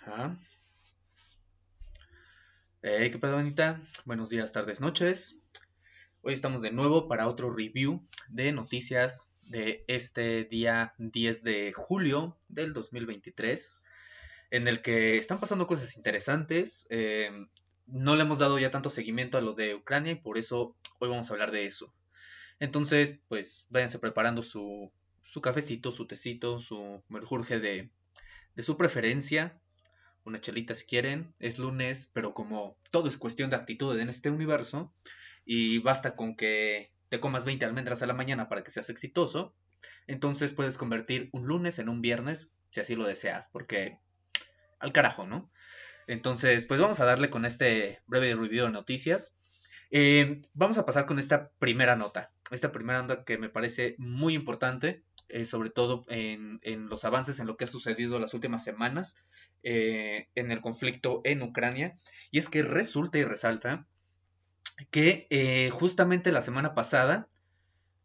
Ajá. ¿Qué pasa, bonita? Buenos días, tardes, noches. Hoy estamos de nuevo para otro review de noticias de este día 10 de julio del 2023, en el que están pasando cosas interesantes. No le hemos dado ya tanto seguimiento a lo de Ucrania y por eso hoy vamos a hablar de eso. Entonces, pues váyanse preparando su cafecito, su tecito, su merjurje de su preferencia, una chelita si quieren. Es lunes, pero como todo es cuestión de actitud en este universo, y basta con que te comas 20 almendras a la mañana para que seas exitoso, entonces puedes convertir un lunes en un viernes si así lo deseas, porque al carajo, ¿no? Entonces, pues vamos a darle con este breve review de noticias. Vamos a pasar con esta primera nota. Esta primera nota que me parece muy importante, sobre todo en los avances en lo que ha sucedido las últimas semanas en el conflicto en Ucrania. Y es que resulta y resalta que justamente la semana pasada,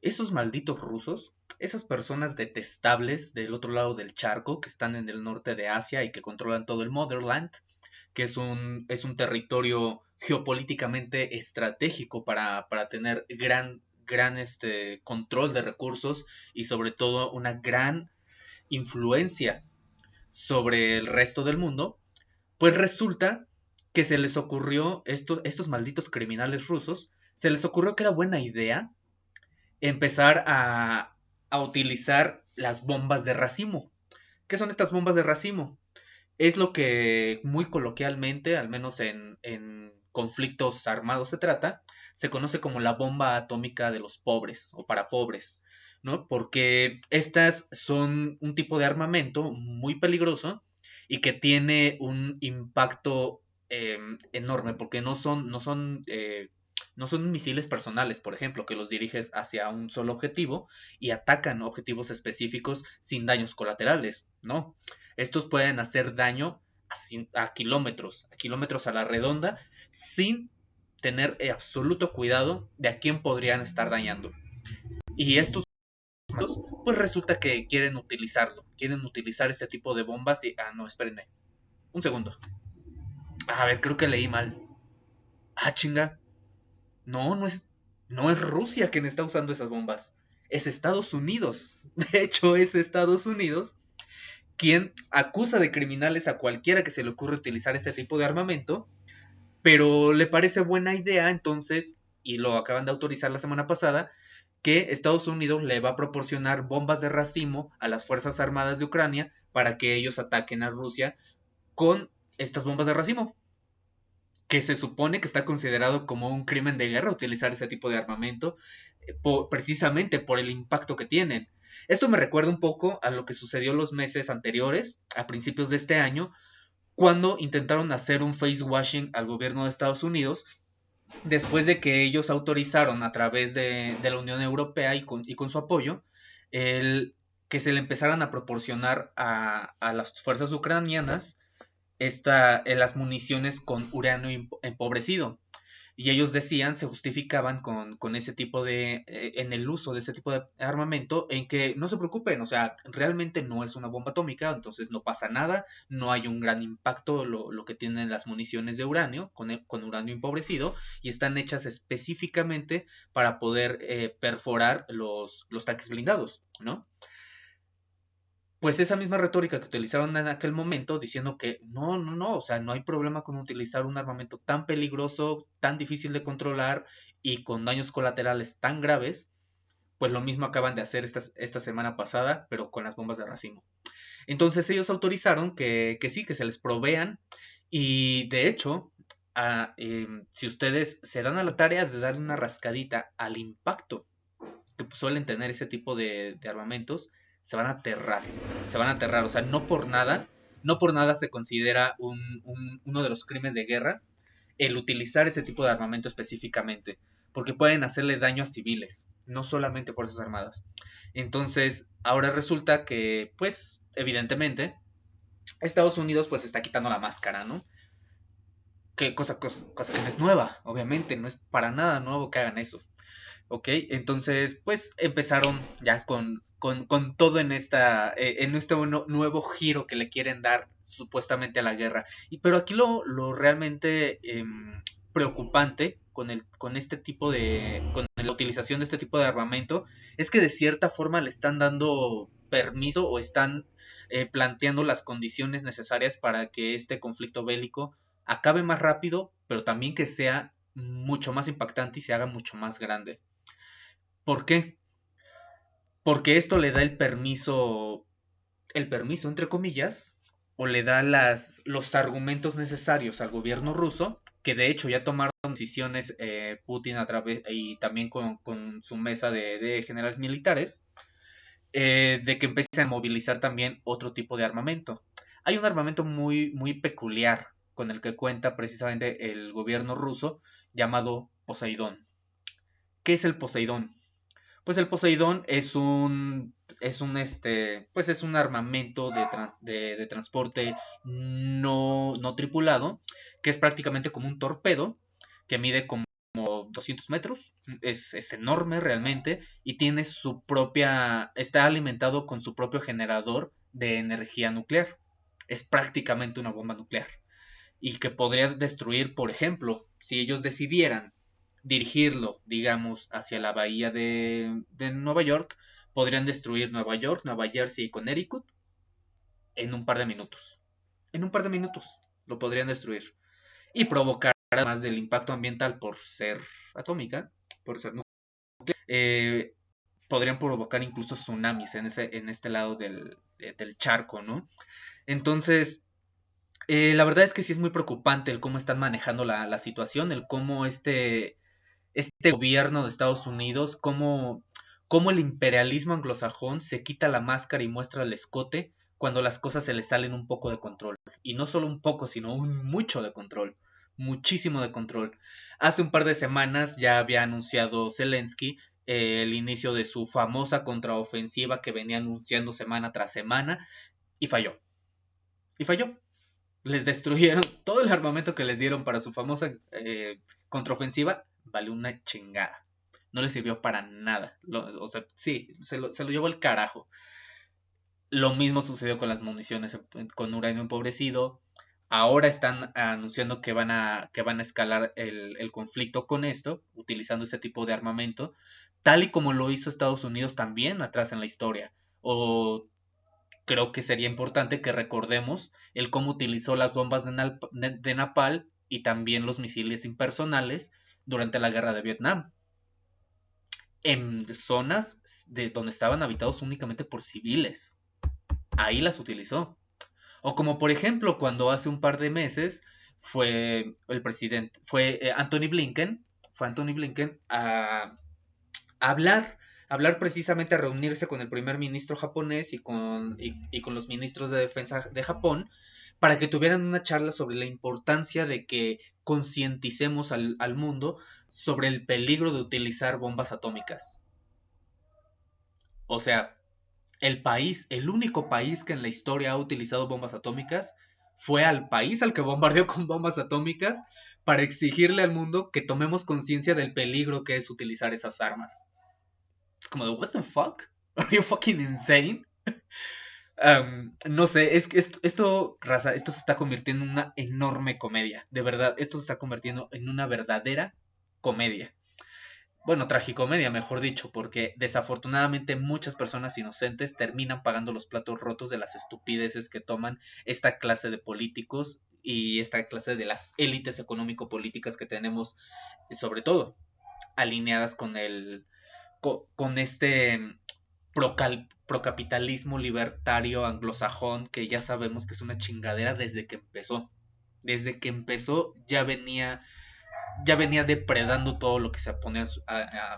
esos malditos rusos, esas personas detestables del otro lado del charco, que están en el norte de Asia y que controlan todo el Motherland, que es un territorio geopolíticamente estratégico para tener gran control de recursos y sobre todo una gran influencia sobre el resto del mundo, pues resulta que se les ocurrió, estos malditos criminales rusos, se les ocurrió que era buena idea empezar a utilizar las bombas de racimo. ¿Qué son estas bombas de racimo? Es lo que muy coloquialmente, al menos en conflictos armados se trata, se conoce como la bomba atómica de los pobres o para pobres, ¿no? Porque estas son un tipo de armamento muy peligroso y que tiene un impacto enorme, porque no son misiles personales, por ejemplo, que los diriges hacia un solo objetivo y atacan objetivos específicos sin daños colaterales, ¿no? Estos pueden hacer daño a kilómetros a la redonda, sin tener absoluto cuidado de a quién podrían estar dañando. Y estos, pues resulta que quieren utilizar este tipo de bombas y... Ah, no, espérenme, un segundo. A ver, creo que leí mal. Ah, chinga. No, no es Rusia quien está usando esas bombas. Es Estados Unidos. De hecho, es Estados Unidos quien acusa de criminales a cualquiera que se le ocurra utilizar este tipo de armamento, pero le parece buena idea entonces, y lo acaban de autorizar la semana pasada, que Estados Unidos le va a proporcionar bombas de racimo a las Fuerzas Armadas de Ucrania para que ellos ataquen a Rusia con estas bombas de racimo, que se supone que está considerado como un crimen de guerra utilizar ese tipo de armamento, precisamente por el impacto que tienen. Esto me recuerda un poco a lo que sucedió los meses anteriores, a principios de este año, cuando intentaron hacer un face washing al gobierno de Estados Unidos, después de que ellos autorizaron a través de la Unión Europea y con su apoyo, el que se le empezaran a proporcionar a las fuerzas ucranianas las municiones con uranio empobrecido. Y ellos decían, se justificaban con ese tipo en el uso de ese tipo de armamento, en que no se preocupen, o sea, realmente no es una bomba atómica, entonces no pasa nada, no hay un gran impacto lo que tienen las municiones de uranio, con uranio empobrecido, y están hechas específicamente para poder perforar los tanques blindados, ¿no? Pues esa misma retórica que utilizaron en aquel momento, diciendo que no, no, no, o sea, no hay problema con utilizar un armamento tan peligroso, tan difícil de controlar y con daños colaterales tan graves, pues lo mismo acaban de hacer esta semana pasada, pero con las bombas de racimo. Entonces ellos autorizaron que sí, que se les provean, y de hecho, si ustedes se dan a la tarea de darle una rascadita al impacto que suelen tener ese tipo de armamentos, se van a aterrar, se van a aterrar, o sea, no por nada se considera uno de los crímenes de guerra el utilizar ese tipo de armamento específicamente, porque pueden hacerle daño a civiles, no solamente fuerzas armadas. Entonces, ahora resulta que, pues, evidentemente, Estados Unidos pues está quitando la máscara, ¿no? Que cosa que no es nueva, obviamente, no es para nada nuevo que hagan eso. ¿Ok? Entonces, pues empezaron ya con con todo en este nuevo giro que le quieren dar supuestamente a la guerra. Pero aquí lo realmente preocupante con este tipo con la utilización de este tipo de armamento es que de cierta forma le están dando permiso o están planteando las condiciones necesarias para que este conflicto bélico acabe más rápido, pero también que sea mucho más impactante y se haga mucho más grande. ¿Por qué? Porque esto le da el permiso entre comillas, o le da los argumentos necesarios al gobierno ruso, que de hecho ya tomaron decisiones Putin a través y también con su mesa de generales militares, de que empiecen a movilizar también otro tipo de armamento. Hay un armamento muy, muy peculiar con el que cuenta precisamente el gobierno ruso llamado Poseidón. ¿Qué es el Poseidón? Pues el Poseidón pues es un armamento de transporte no tripulado, que es prácticamente como un torpedo, que mide como 200 metros, es enorme realmente, y tiene está alimentado con su propio generador de energía nuclear. Es prácticamente una bomba nuclear. Y que podría destruir, por ejemplo, si ellos decidieran dirigirlo, digamos, hacia la bahía de Nueva York, podrían destruir Nueva York, Nueva Jersey y Connecticut en un par de minutos. En un par de minutos lo podrían destruir. Y provocar, además del impacto ambiental por ser atómica, por ser nuclear, podrían provocar incluso tsunamis en este lado del charco, ¿no? Entonces, la verdad es que sí es muy preocupante el cómo están manejando la situación, el cómo este gobierno de Estados Unidos, cómo el imperialismo anglosajón se quita la máscara y muestra el escote cuando las cosas se le salen un poco de control. Y no solo un poco, sino un mucho de control. Muchísimo de control. Hace un par de semanas ya había anunciado Zelensky el inicio de su famosa contraofensiva que venía anunciando semana tras semana y falló. Y falló. Les destruyeron todo el armamento que les dieron para su famosa contraofensiva, valió una chingada. No les sirvió para nada. O sea, sí, se lo llevó el carajo. Lo mismo sucedió con las municiones con uranio empobrecido. Ahora están anunciando que van a escalar el conflicto con esto, utilizando ese tipo de armamento, tal y como lo hizo Estados Unidos también atrás en la historia. O creo que sería importante que recordemos el cómo utilizó las bombas de napal y también los misiles impersonales durante la guerra de Vietnam, en zonas de donde estaban habitados únicamente por civiles. Ahí las utilizó. O como por ejemplo cuando hace un par de meses fue Anthony Blinken a hablar, hablar precisamente a reunirse con el primer ministro japonés y con los ministros de defensa de Japón para que tuvieran una charla sobre la importancia de que concienticemos al mundo sobre el peligro de utilizar bombas atómicas. O sea, el único país que en la historia ha utilizado bombas atómicas fue al país al que bombardeó con bombas atómicas para exigirle al mundo que tomemos conciencia del peligro que es utilizar esas armas. Es como de, what the fuck? Are you fucking insane? No sé, es que raza, esto se está convirtiendo en una enorme comedia. De verdad, esto se está convirtiendo en una verdadera comedia. Bueno, tragicomedia, mejor dicho, porque desafortunadamente muchas personas inocentes terminan pagando los platos rotos de las estupideces que toman esta clase de políticos y esta clase de las élites económico-políticas que tenemos, sobre todo alineadas con este procapitalismo libertario anglosajón que ya sabemos que es una chingadera desde que empezó. Desde que empezó ya venía depredando todo lo que se pone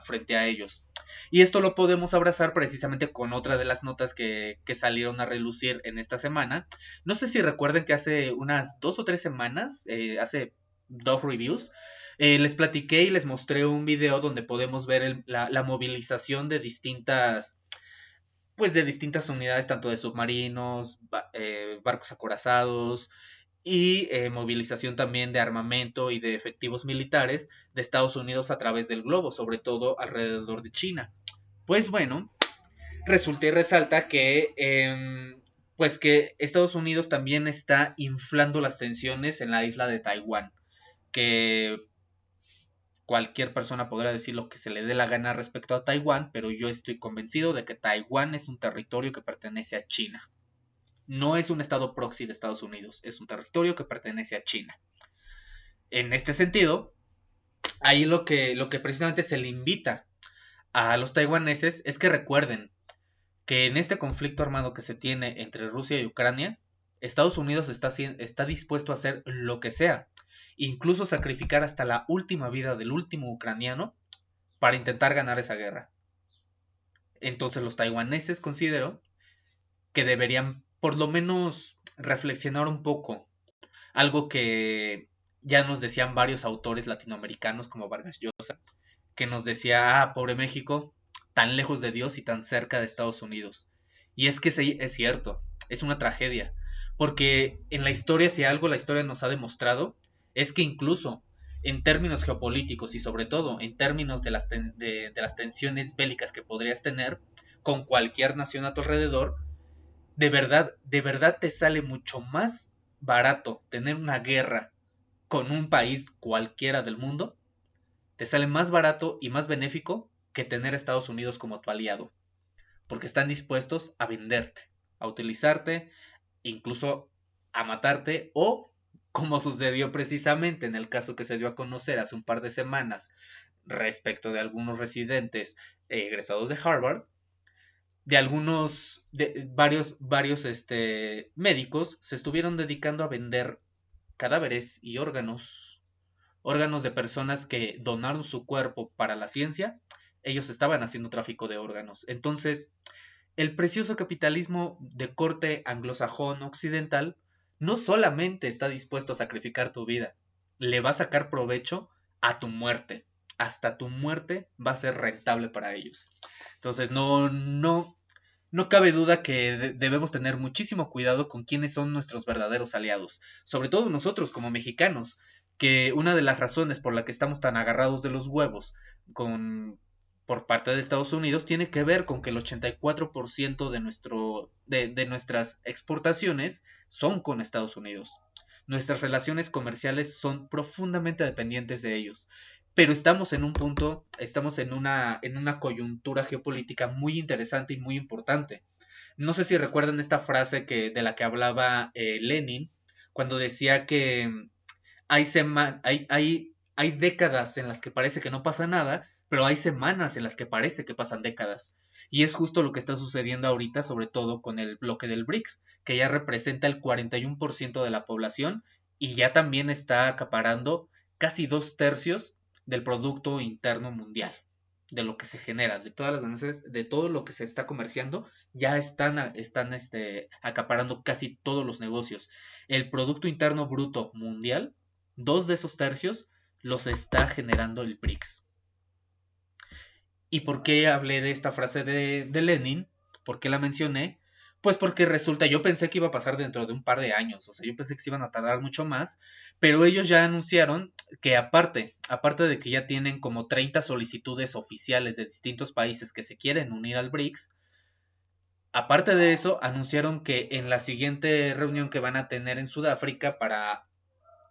frente a ellos. Y esto lo podemos abrazar precisamente con otra de las notas que salieron a relucir en esta semana. No sé si recuerden que hace unas 2 o 3 semanas, hace 2 reviews, les platiqué y les mostré un video donde podemos ver la movilización de distintas unidades, tanto de submarinos, barcos acorazados, y movilización también de armamento y de efectivos militares de Estados Unidos a través del globo, sobre todo alrededor de China. Pues bueno, resulta y resalta que, pues que Estados Unidos también está inflando las tensiones en la isla de Taiwán, que cualquier persona podrá decir lo que se le dé la gana respecto a Taiwán, pero yo estoy convencido de que Taiwán es un territorio que pertenece a China. No es un estado proxy de Estados Unidos, es un territorio que pertenece a China. En este sentido, ahí lo que precisamente se le invita a los taiwaneses es que recuerden que en este conflicto armado que se tiene entre Rusia y Ucrania, Estados Unidos está dispuesto a hacer lo que sea, incluso sacrificar hasta la última vida del último ucraniano para intentar ganar esa guerra. Entonces los taiwaneses considero que deberían por lo menos reflexionar un poco, algo que ya nos decían varios autores latinoamericanos como Vargas Llosa, que nos decía, pobre México, tan lejos de Dios y tan cerca de Estados Unidos. Y es que es cierto, es una tragedia, porque en la historia, si algo la historia nos ha demostrado, es que incluso en términos geopolíticos y sobre todo en términos de las tensiones bélicas que podrías tener con cualquier nación a tu alrededor, de verdad te sale mucho más barato tener una guerra con un país cualquiera del mundo, te sale más barato y más benéfico que tener a Estados Unidos como tu aliado, porque están dispuestos a venderte, a utilizarte, incluso a matarte o, como sucedió precisamente en el caso que se dio a conocer hace un par de semanas respecto de algunos residentes egresados de Harvard, de algunos, de varios médicos se estuvieron dedicando a vender cadáveres y órganos de personas que donaron su cuerpo para la ciencia. Ellos estaban haciendo tráfico de órganos. Entonces, el precioso capitalismo de corte anglosajón occidental no solamente está dispuesto a sacrificar tu vida, le va a sacar provecho a tu muerte. Hasta tu muerte va a ser rentable para ellos. Entonces, no cabe duda que debemos tener muchísimo cuidado con quiénes son nuestros verdaderos aliados, sobre todo nosotros como mexicanos, que una de las razones por la que estamos tan agarrados de los huevos con por parte de Estados Unidos tiene que ver con que el 84% de nuestras exportaciones son con Estados Unidos. Nuestras relaciones comerciales son profundamente dependientes de ellos. Pero estamos en un punto, estamos en una coyuntura geopolítica muy interesante y muy importante. No sé si recuerdan esta frase de la que hablaba Lenin, cuando decía que hay décadas en las que parece que no pasa nada, pero hay semanas en las que parece que pasan décadas. Y es justo lo que está sucediendo ahorita, sobre todo con el bloque del BRICS, que ya representa el 41% de la población y ya también está acaparando casi 2/3 del Producto Interno Mundial, de lo que se genera, de todas las ganancias, de todo lo que se está comerciando, ya están acaparando casi todos los negocios. El Producto Interno Bruto Mundial, 2 de esos tercios los está generando el BRICS. ¿Y por qué hablé de esta frase de Lenin? ¿Por qué la mencioné? Pues porque resulta, yo pensé que iba a pasar dentro de un par de años, o sea, yo pensé que se iban a tardar mucho más, pero ellos ya anunciaron que aparte de que ya tienen como 30 solicitudes oficiales de distintos países que se quieren unir al BRICS, aparte de eso, anunciaron que en la siguiente reunión que van a tener en Sudáfrica para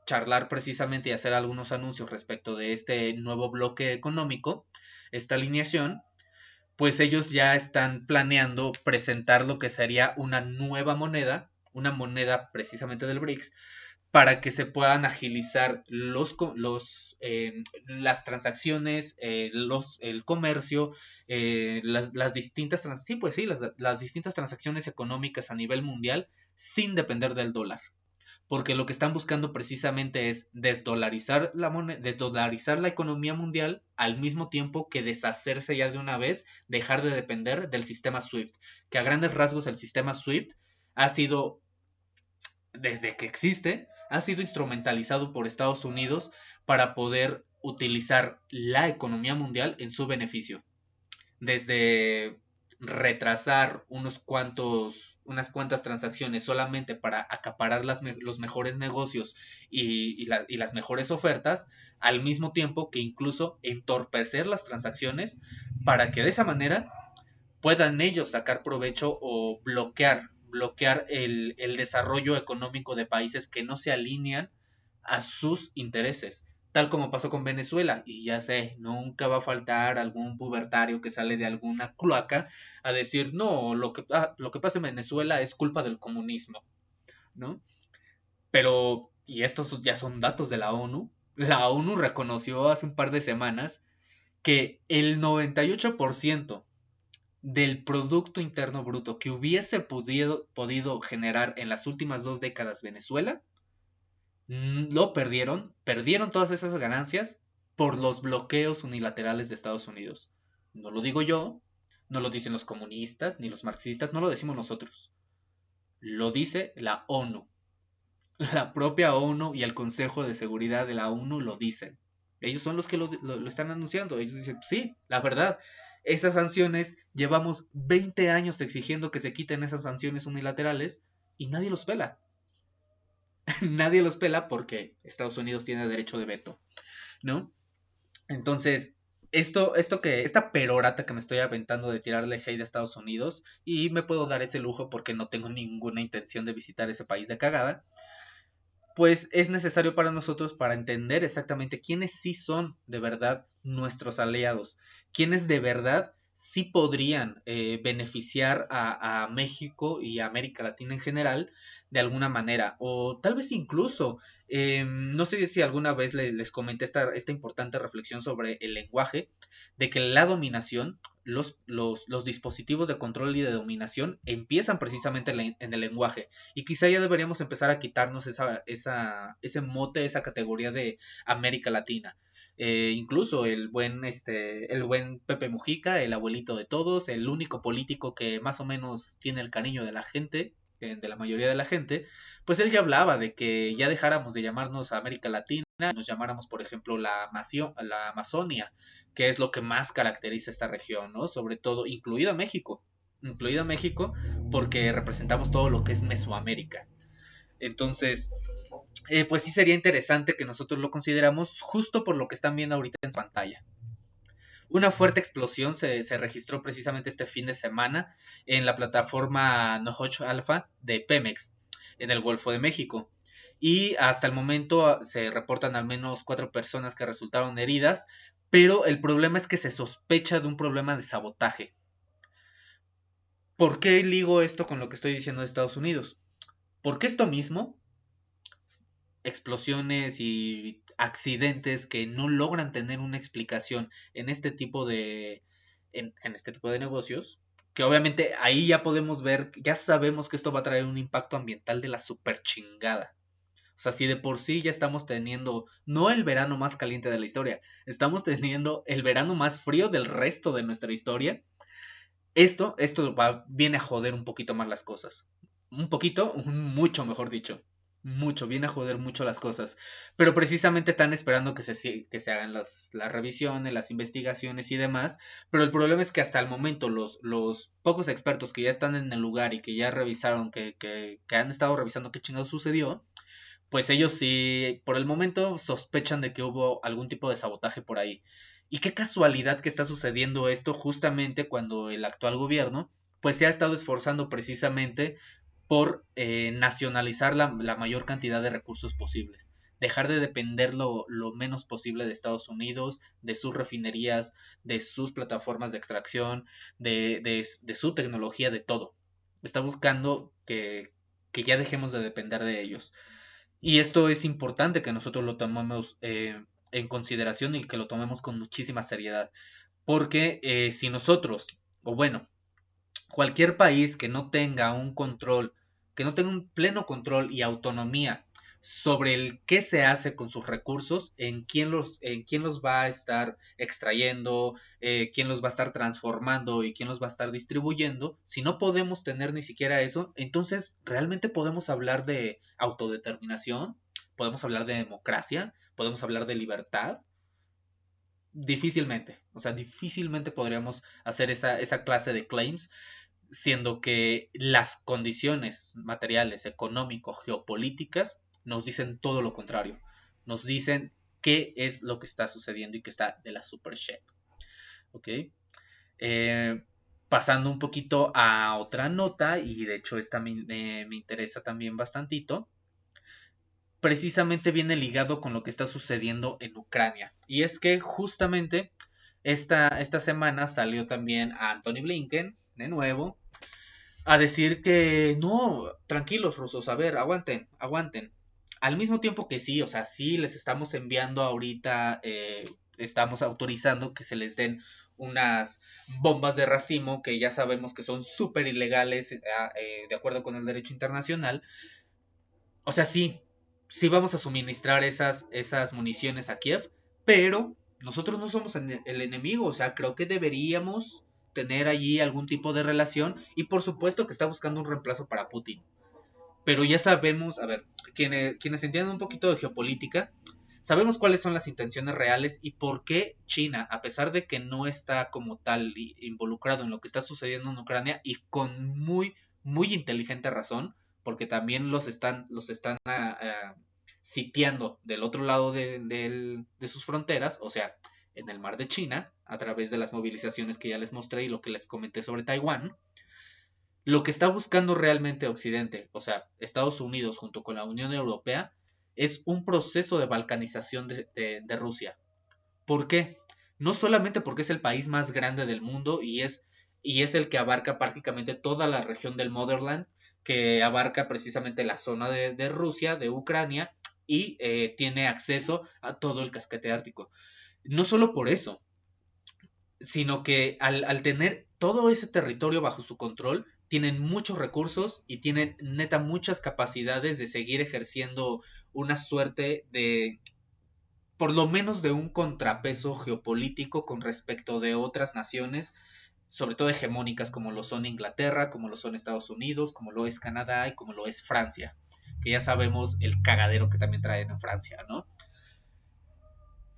charlar precisamente y hacer algunos anuncios respecto de este nuevo bloque económico, esta alineación, pues ellos ya están planeando presentar lo que sería una nueva moneda, una moneda precisamente del BRICS, para que se puedan agilizar las transacciones, el comercio, las distintas, sí, pues sí, las distintas transacciones económicas a nivel mundial sin depender del dólar, porque lo que están buscando precisamente es desdolarizar la moneda, desdolarizar la economía mundial al mismo tiempo que deshacerse ya de una vez, dejar de depender del sistema SWIFT, que a grandes rasgos el sistema SWIFT ha sido, desde que existe, ha sido instrumentalizado por Estados Unidos para poder utilizar la economía mundial en su beneficio, desde retrasar unas cuantas transacciones solamente para acaparar los mejores negocios y las mejores ofertas, al mismo tiempo que incluso entorpecer las transacciones para que de esa manera puedan ellos sacar provecho o bloquear el desarrollo económico de países que no se alinean a sus intereses, tal como pasó con Venezuela. Y ya sé, nunca va a faltar algún pubertario que sale de alguna cloaca a decir, no, lo que pasa en Venezuela es culpa del comunismo, ¿no? Pero, y estos ya son datos de la ONU reconoció hace un par de semanas que el 98% del Producto Interno Bruto que hubiese podido generar en las últimas 2 décadas Venezuela, lo perdieron todas esas ganancias por los bloqueos unilaterales de Estados Unidos. No lo digo yo, no lo dicen los comunistas ni los marxistas, no lo decimos nosotros. Lo dice la ONU. La propia ONU y el Consejo de Seguridad de la ONU lo dicen. Ellos son los que lo están anunciando. Ellos dicen, sí, la verdad, esas sanciones, llevamos 20 años exigiendo que se quiten esas sanciones unilaterales y nadie los pela. Nadie los pela porque Estados Unidos tiene derecho de veto, ¿no? Entonces, esta perorata que me estoy aventando de tirarle hate a Estados Unidos, y me puedo dar ese lujo porque no tengo ninguna intención de visitar ese país de cagada, pues es necesario para nosotros para entender exactamente quiénes sí son de verdad nuestros aliados, quiénes de verdad sí podrían beneficiar a México y a América Latina en general de alguna manera, o tal vez incluso, no sé si alguna vez les comenté esta importante reflexión sobre el lenguaje, de que la dominación, los dispositivos de control y de dominación empiezan precisamente en el lenguaje. Y quizá ya deberíamos empezar a quitarnos ese mote, esa categoría de América Latina. Incluso el buen Pepe Mujica, el abuelito de todos, el único político que más o menos tiene el cariño de la gente, de la mayoría de la gente, pues él ya hablaba de que ya dejáramos de llamarnos América Latina y nos llamáramos, por ejemplo, la Amazonia, que es lo que más caracteriza esta región, ¿no? Sobre todo, incluido México, porque representamos todo lo que es Mesoamérica. Entonces, pues sí sería interesante que nosotros lo consideramos justo por lo que están viendo ahorita en pantalla. Una fuerte explosión se registró precisamente este fin de semana en la plataforma Nohoch Alpha de Pemex, en el Golfo de México. Y hasta el momento se reportan al menos 4 personas que resultaron heridas, pero el problema es que se sospecha de un problema de sabotaje. ¿Por qué ligo esto con lo que estoy diciendo de Estados Unidos? Porque esto mismo, explosiones y accidentes que no logran tener una explicación en este tipo de negocios, que obviamente ahí ya podemos ver, ya sabemos que esto va a traer un impacto ambiental de la super chingada. O sea, si de por sí ya estamos teniendo, no el verano más caliente de la historia, estamos teniendo el verano más frío del resto de nuestra historia, viene a joder un poquito más las cosas. Un poquito, mucho mejor dicho. Mucho, viene a joder mucho las cosas. Pero precisamente están esperando que se hagan las revisiones, las investigaciones y demás. Pero el problema es que hasta el momento los pocos expertos que ya están en el lugar y que ya revisaron, que han estado revisando qué chingado sucedió, pues ellos sí, por el momento sospechan de que hubo algún tipo de sabotaje por ahí. Y qué casualidad que está sucediendo esto justamente cuando el actual gobierno pues se ha estado esforzando precisamente por nacionalizar la mayor cantidad de recursos posibles. Dejar de depender lo menos posible de Estados Unidos, de sus refinerías, de sus plataformas de extracción, de su tecnología, de todo. Está buscando que ya dejemos de depender de ellos. Y esto es importante que nosotros lo tomemos en consideración y que lo tomemos con muchísima seriedad. Porque si nosotros, o bueno, cualquier país que no tenga un control, que no tenga un pleno control y autonomía sobre el qué se hace con sus recursos, en quién los va a estar extrayendo, quién los va a estar transformando y quién los va a estar distribuyendo, si no podemos tener ni siquiera eso, entonces realmente podemos hablar de autodeterminación, podemos hablar de democracia, podemos hablar de libertad. Difícilmente, o sea, difícilmente podríamos hacer esa clase de claims, siendo que las condiciones materiales, económicos, geopolíticas nos dicen todo lo contrario. Nos dicen qué es lo que está sucediendo y que está de la super shit. ¿Ok? Eh, Pasando un poquito a otra nota, y de hecho esta me interesa también bastantito, precisamente viene ligado con lo que está sucediendo en Ucrania. Y es que justamente esta semana salió también a Anthony Blinken, de nuevo, a decir que no, tranquilos rusos, a ver, aguanten, aguanten. Al mismo tiempo que sí, o sea, sí les estamos enviando ahorita, estamos autorizando que se les den unas bombas de racimo que ya sabemos que son súper ilegales de acuerdo con el derecho internacional. O sea, sí, sí vamos a suministrar esas municiones a Kiev, pero nosotros no somos el enemigo, o sea, creo que deberíamos tener allí algún tipo de relación y por supuesto que está buscando un reemplazo para Putin. Pero ya sabemos, a ver, quienes entienden un poquito de geopolítica, sabemos cuáles son las intenciones reales y por qué China, a pesar de que no está como tal involucrado en lo que está sucediendo en Ucrania y con muy, muy inteligente razón, porque también los están sitiando del otro lado de sus fronteras, o sea, en el mar de China, a través de las movilizaciones que ya les mostré y lo que les comenté sobre Taiwán. Lo que está buscando realmente Occidente, o sea, Estados Unidos junto con la Unión Europea, es un proceso de balcanización de Rusia. ¿Por qué? No solamente porque es el país más grande del mundo y es el que abarca prácticamente toda la región del Motherland, que abarca precisamente la zona de Rusia, de Ucrania, y tiene acceso a todo el casquete ártico. No solo por eso, sino que al tener todo ese territorio bajo su control, tienen muchos recursos y tienen neta muchas capacidades de seguir ejerciendo una suerte de, por lo menos de un contrapeso geopolítico con respecto de otras naciones, sobre todo hegemónicas como lo son Inglaterra, como lo son Estados Unidos, como lo es Canadá y como lo es Francia, que ya sabemos el cagadero que también traen en Francia, ¿no?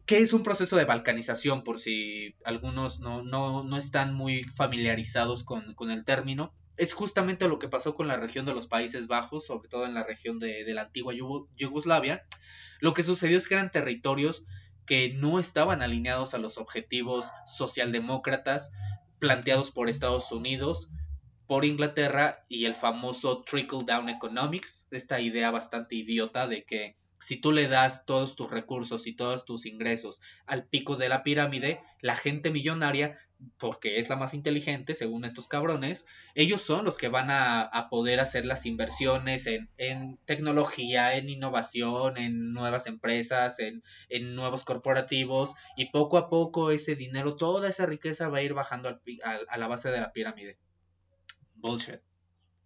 ¿Qué es un proceso de balcanización? Por si algunos no están muy familiarizados con el término. Es justamente lo que pasó con la región de los Países Bajos, sobre todo en la región de la antigua Yugoslavia. Lo que sucedió es que eran territorios que no estaban alineados a los objetivos socialdemócratas planteados por Estados Unidos, por Inglaterra y el famoso Trickle Down Economics, esta idea bastante idiota de que si tú le das todos tus recursos y todos tus ingresos al pico de la pirámide, la gente millonaria, porque es la más inteligente según estos cabrones, ellos son los que van a poder hacer las inversiones en tecnología, en innovación, en nuevas empresas, en nuevos corporativos y poco a poco ese dinero, toda esa riqueza va a ir bajando a la base de la pirámide. Bullshit.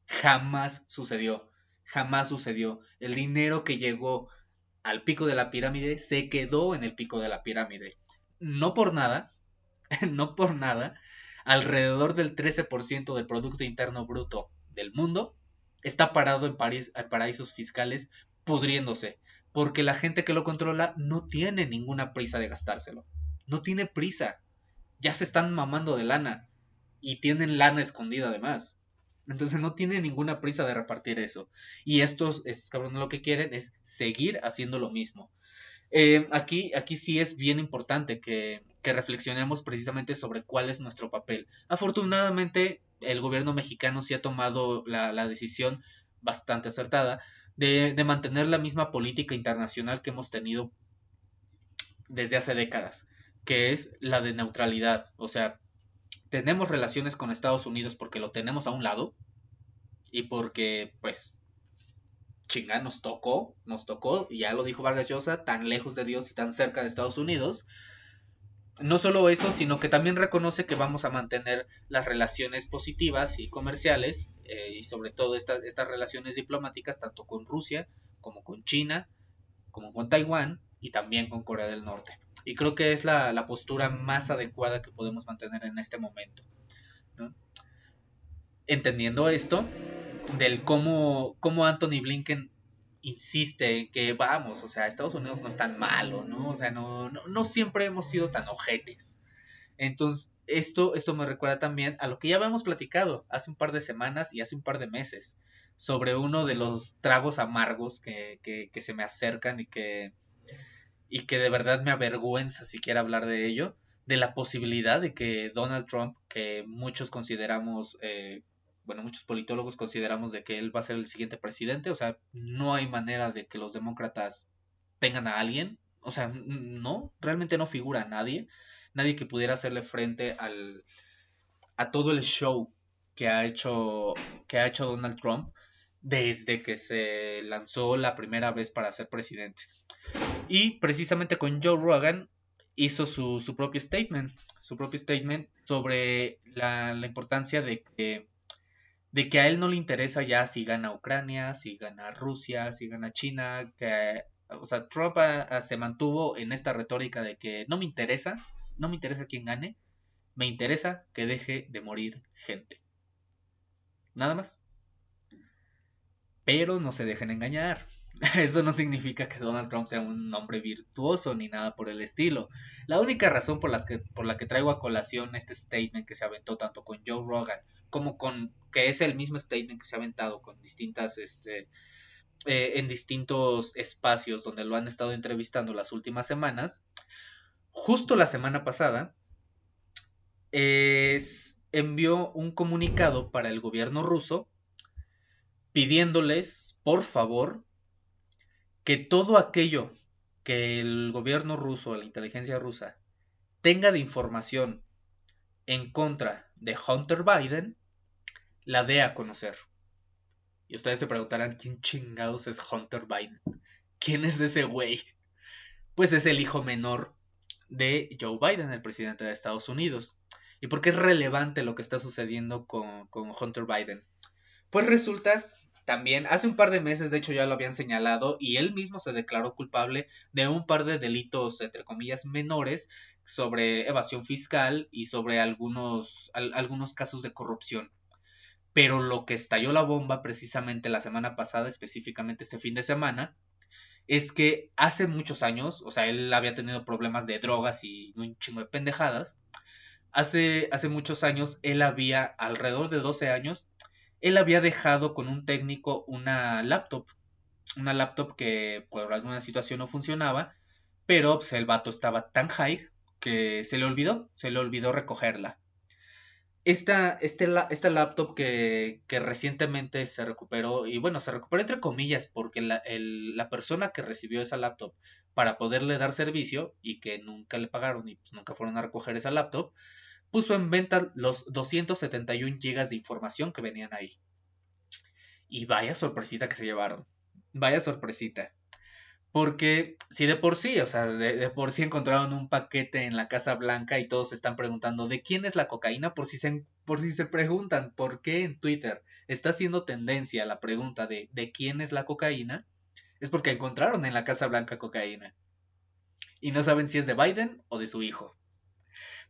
Jamás sucedió. Jamás sucedió. El dinero que llegó al pico de la pirámide se quedó en el pico de la pirámide. No por nada, no por nada, alrededor del 13% del Producto Interno Bruto del mundo está parado en paraísos fiscales pudriéndose, porque la gente que lo controla no tiene ninguna prisa de gastárselo. No tiene prisa. Ya se están mamando de lana y tienen lana escondida además. Entonces no tiene ninguna prisa de repartir eso. Y estos cabrones lo que quieren es seguir haciendo lo mismo. Aquí sí es bien importante que reflexionemos precisamente sobre cuál es nuestro papel. Afortunadamente, el gobierno mexicano sí ha tomado la decisión bastante acertada de mantener la misma política internacional que hemos tenido desde hace décadas, que es la de neutralidad. O sea, tenemos relaciones con Estados Unidos porque lo tenemos a un lado y porque, pues, chinga, nos tocó, y ya lo dijo Vargas Llosa, tan lejos de Dios y tan cerca de Estados Unidos. No solo eso, sino que también reconoce que vamos a mantener las relaciones positivas y comerciales, y sobre todo estas relaciones diplomáticas, tanto con Rusia, como con China, como con Taiwán, y también con Corea del Norte. Y creo que es la postura más adecuada que podemos mantener en este momento, ¿no? Entendiendo esto, del cómo Anthony Blinken insiste en que vamos, o sea, Estados Unidos no es tan malo, ¿no? O sea, no siempre hemos sido tan ojetes. Entonces, esto me recuerda también a lo que ya habíamos platicado hace un par de semanas y hace un par de meses, sobre uno de los tragos amargos que se me acercan y que de verdad me avergüenza siquiera hablar de ello, de la posibilidad de que Donald Trump, que muchos consideramos, bueno, muchos politólogos consideramos de que él va a ser el siguiente presidente, o sea, no hay manera de que los demócratas tengan a alguien, o sea, no, realmente no figura nadie que pudiera hacerle frente a todo el show que que ha hecho Donald Trump desde que se lanzó la primera vez para ser presidente. Y precisamente con Joe Rogan hizo su propio statement sobre la importancia de que a él no le interesa ya si gana Ucrania, si gana Rusia, si gana China, que, o sea, Trump se mantuvo en esta retórica de que no me interesa quién gane, me interesa que deje de morir gente. Nada más. Pero no se dejen engañar. Eso no significa que Donald Trump sea un hombre virtuoso ni nada por el estilo. La única razón por la que traigo a colación este statement que se aventó tanto con Joe Rogan como con que es el mismo statement que se ha aventado con en distintos espacios donde lo han estado entrevistando las últimas semanas. Justo la semana pasada envió un comunicado para el gobierno ruso pidiéndoles, por favor, que todo aquello que el gobierno ruso, la inteligencia rusa, tenga de información en contra de Hunter Biden, la dé a conocer. Y ustedes se preguntarán, ¿quién chingados es Hunter Biden? ¿Quién es ese güey? Pues es el hijo menor de Joe Biden, el presidente de Estados Unidos. ¿Y por qué es relevante lo que está sucediendo con Hunter Biden? Pues resulta, también, hace un par de meses, de hecho ya lo habían señalado, y él mismo se declaró culpable de un par de delitos, entre comillas, menores, sobre evasión fiscal y sobre algunos casos de corrupción. Pero lo que estalló la bomba precisamente la semana pasada, específicamente este fin de semana, es que hace muchos años, o sea, él había tenido problemas de drogas y un chingo de pendejadas. Hace muchos años, alrededor de 12 años, él había dejado con un técnico una laptop que por alguna situación no funcionaba, pero pues, el vato estaba tan high que se le olvidó recogerla. Esta laptop que recientemente se recuperó, y bueno, se recuperó entre comillas, porque la persona que recibió esa laptop para poderle dar servicio y que nunca le pagaron y pues, nunca fueron a recoger esa laptop, puso en venta los 271 gigas de información que venían ahí. Y vaya sorpresita que se llevaron. Vaya sorpresita. Porque si de por sí, o sea, de por sí encontraron un paquete en la Casa Blanca y todos se están preguntando de quién es la cocaína, por si se preguntan por qué en Twitter está haciendo tendencia la pregunta de quién es la cocaína, es porque encontraron en la Casa Blanca cocaína. Y no saben si es de Biden o de su hijo.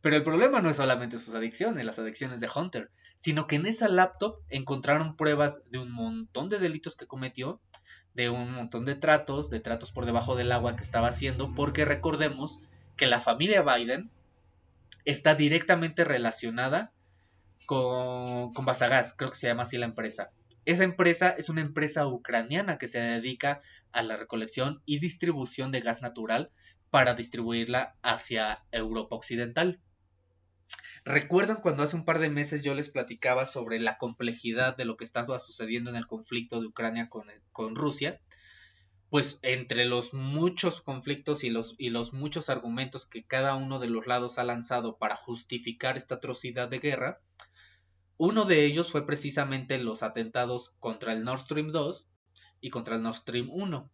Pero el problema no es solamente sus adicciones, las adicciones de Hunter, sino que en esa laptop encontraron pruebas de un montón de delitos que cometió, de un montón de tratos por debajo del agua que estaba haciendo, porque recordemos que la familia Biden está directamente relacionada con Basagas, creo que se llama así la empresa. Esa empresa es una empresa ucraniana que se dedica a la recolección y distribución de gas natural para distribuirla hacia Europa Occidental. ¿Recuerdan cuando hace un par de meses yo les platicaba sobre la complejidad de lo que estaba sucediendo en el conflicto de Ucrania con Rusia? Pues entre los muchos conflictos y los muchos argumentos que cada uno de los lados ha lanzado para justificar esta atrocidad de guerra, uno de ellos fue precisamente los atentados contra el Nord Stream 2 y contra el Nord Stream 1.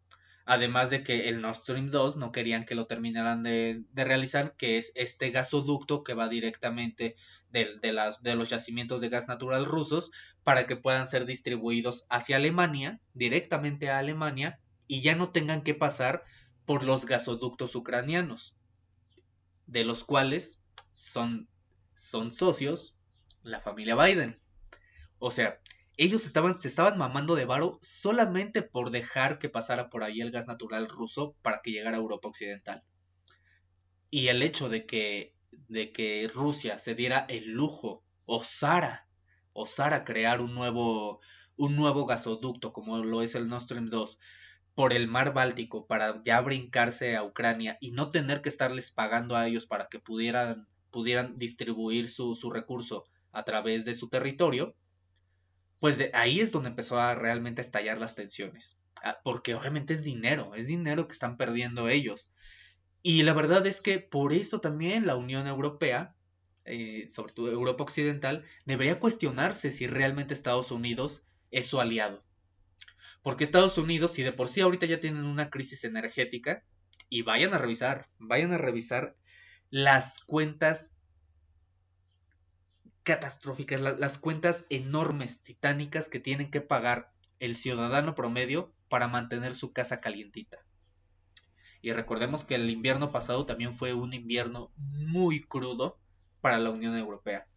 Además de que el Nord Stream 2 no querían que lo terminaran de realizar, que es este gasoducto que va directamente de los yacimientos de gas natural rusos para que puedan ser distribuidos hacia Alemania, directamente a Alemania, y ya no tengan que pasar por los gasoductos ucranianos, de los cuales son socios la familia Biden. O sea, se estaban mamando de varo solamente por dejar que pasara por ahí el gas natural ruso para que llegara a Europa Occidental. Y el hecho de que Rusia se diera el lujo, osara crear un nuevo gasoducto como lo es el Nord Stream 2 por el mar Báltico para ya brincarse a Ucrania y no tener que estarles pagando a ellos para que pudieran pudieran distribuir su recurso a través de su territorio, pues ahí es donde empezó a realmente estallar las tensiones. Porque obviamente es dinero que están perdiendo ellos. Y la verdad es que por eso también la Unión Europea, sobre todo Europa Occidental, debería cuestionarse si realmente Estados Unidos es su aliado. Porque Estados Unidos, si de por sí ahorita ya tienen una crisis energética, y vayan a revisar las cuentas catastróficas, las cuentas enormes, titánicas que tienen que pagar el ciudadano promedio para mantener su casa calientita. Y recordemos que el invierno pasado también fue un invierno muy crudo para la Unión Europea.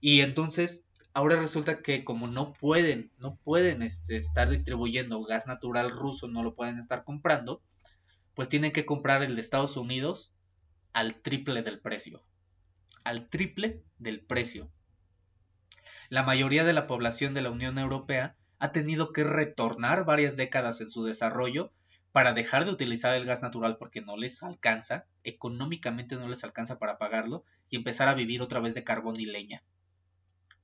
Y entonces, ahora resulta que como no pueden estar distribuyendo gas natural ruso, no lo pueden estar comprando, pues tienen que comprar el de Estados Unidos al triple del precio. Al triple del precio. La mayoría de la población de la Unión Europea ha tenido que retornar varias décadas en su desarrollo para dejar de utilizar el gas natural porque no les alcanza, económicamente no les alcanza para pagarlo, y empezar a vivir otra vez de carbón y leña,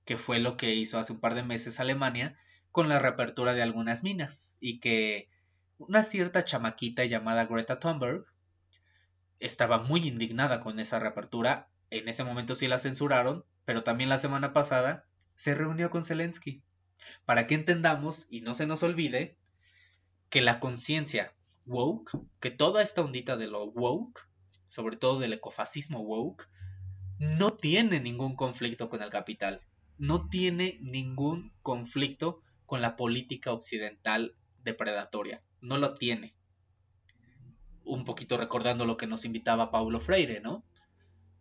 que fue lo que hizo hace un par de meses Alemania con la reapertura de algunas minas, y que una cierta chamaquita llamada Greta Thunberg estaba muy indignada con esa reapertura. En ese momento sí la censuraron, pero también la semana pasada se reunió con Zelensky para que entendamos y no se nos olvide que la conciencia woke, que toda esta ondita de lo woke, sobre todo del ecofascismo woke, no tiene ningún conflicto con el capital, no tiene ningún conflicto con la política occidental depredatoria, no lo tiene. Un poquito recordando lo que nos invitaba Paulo Freire, ¿no?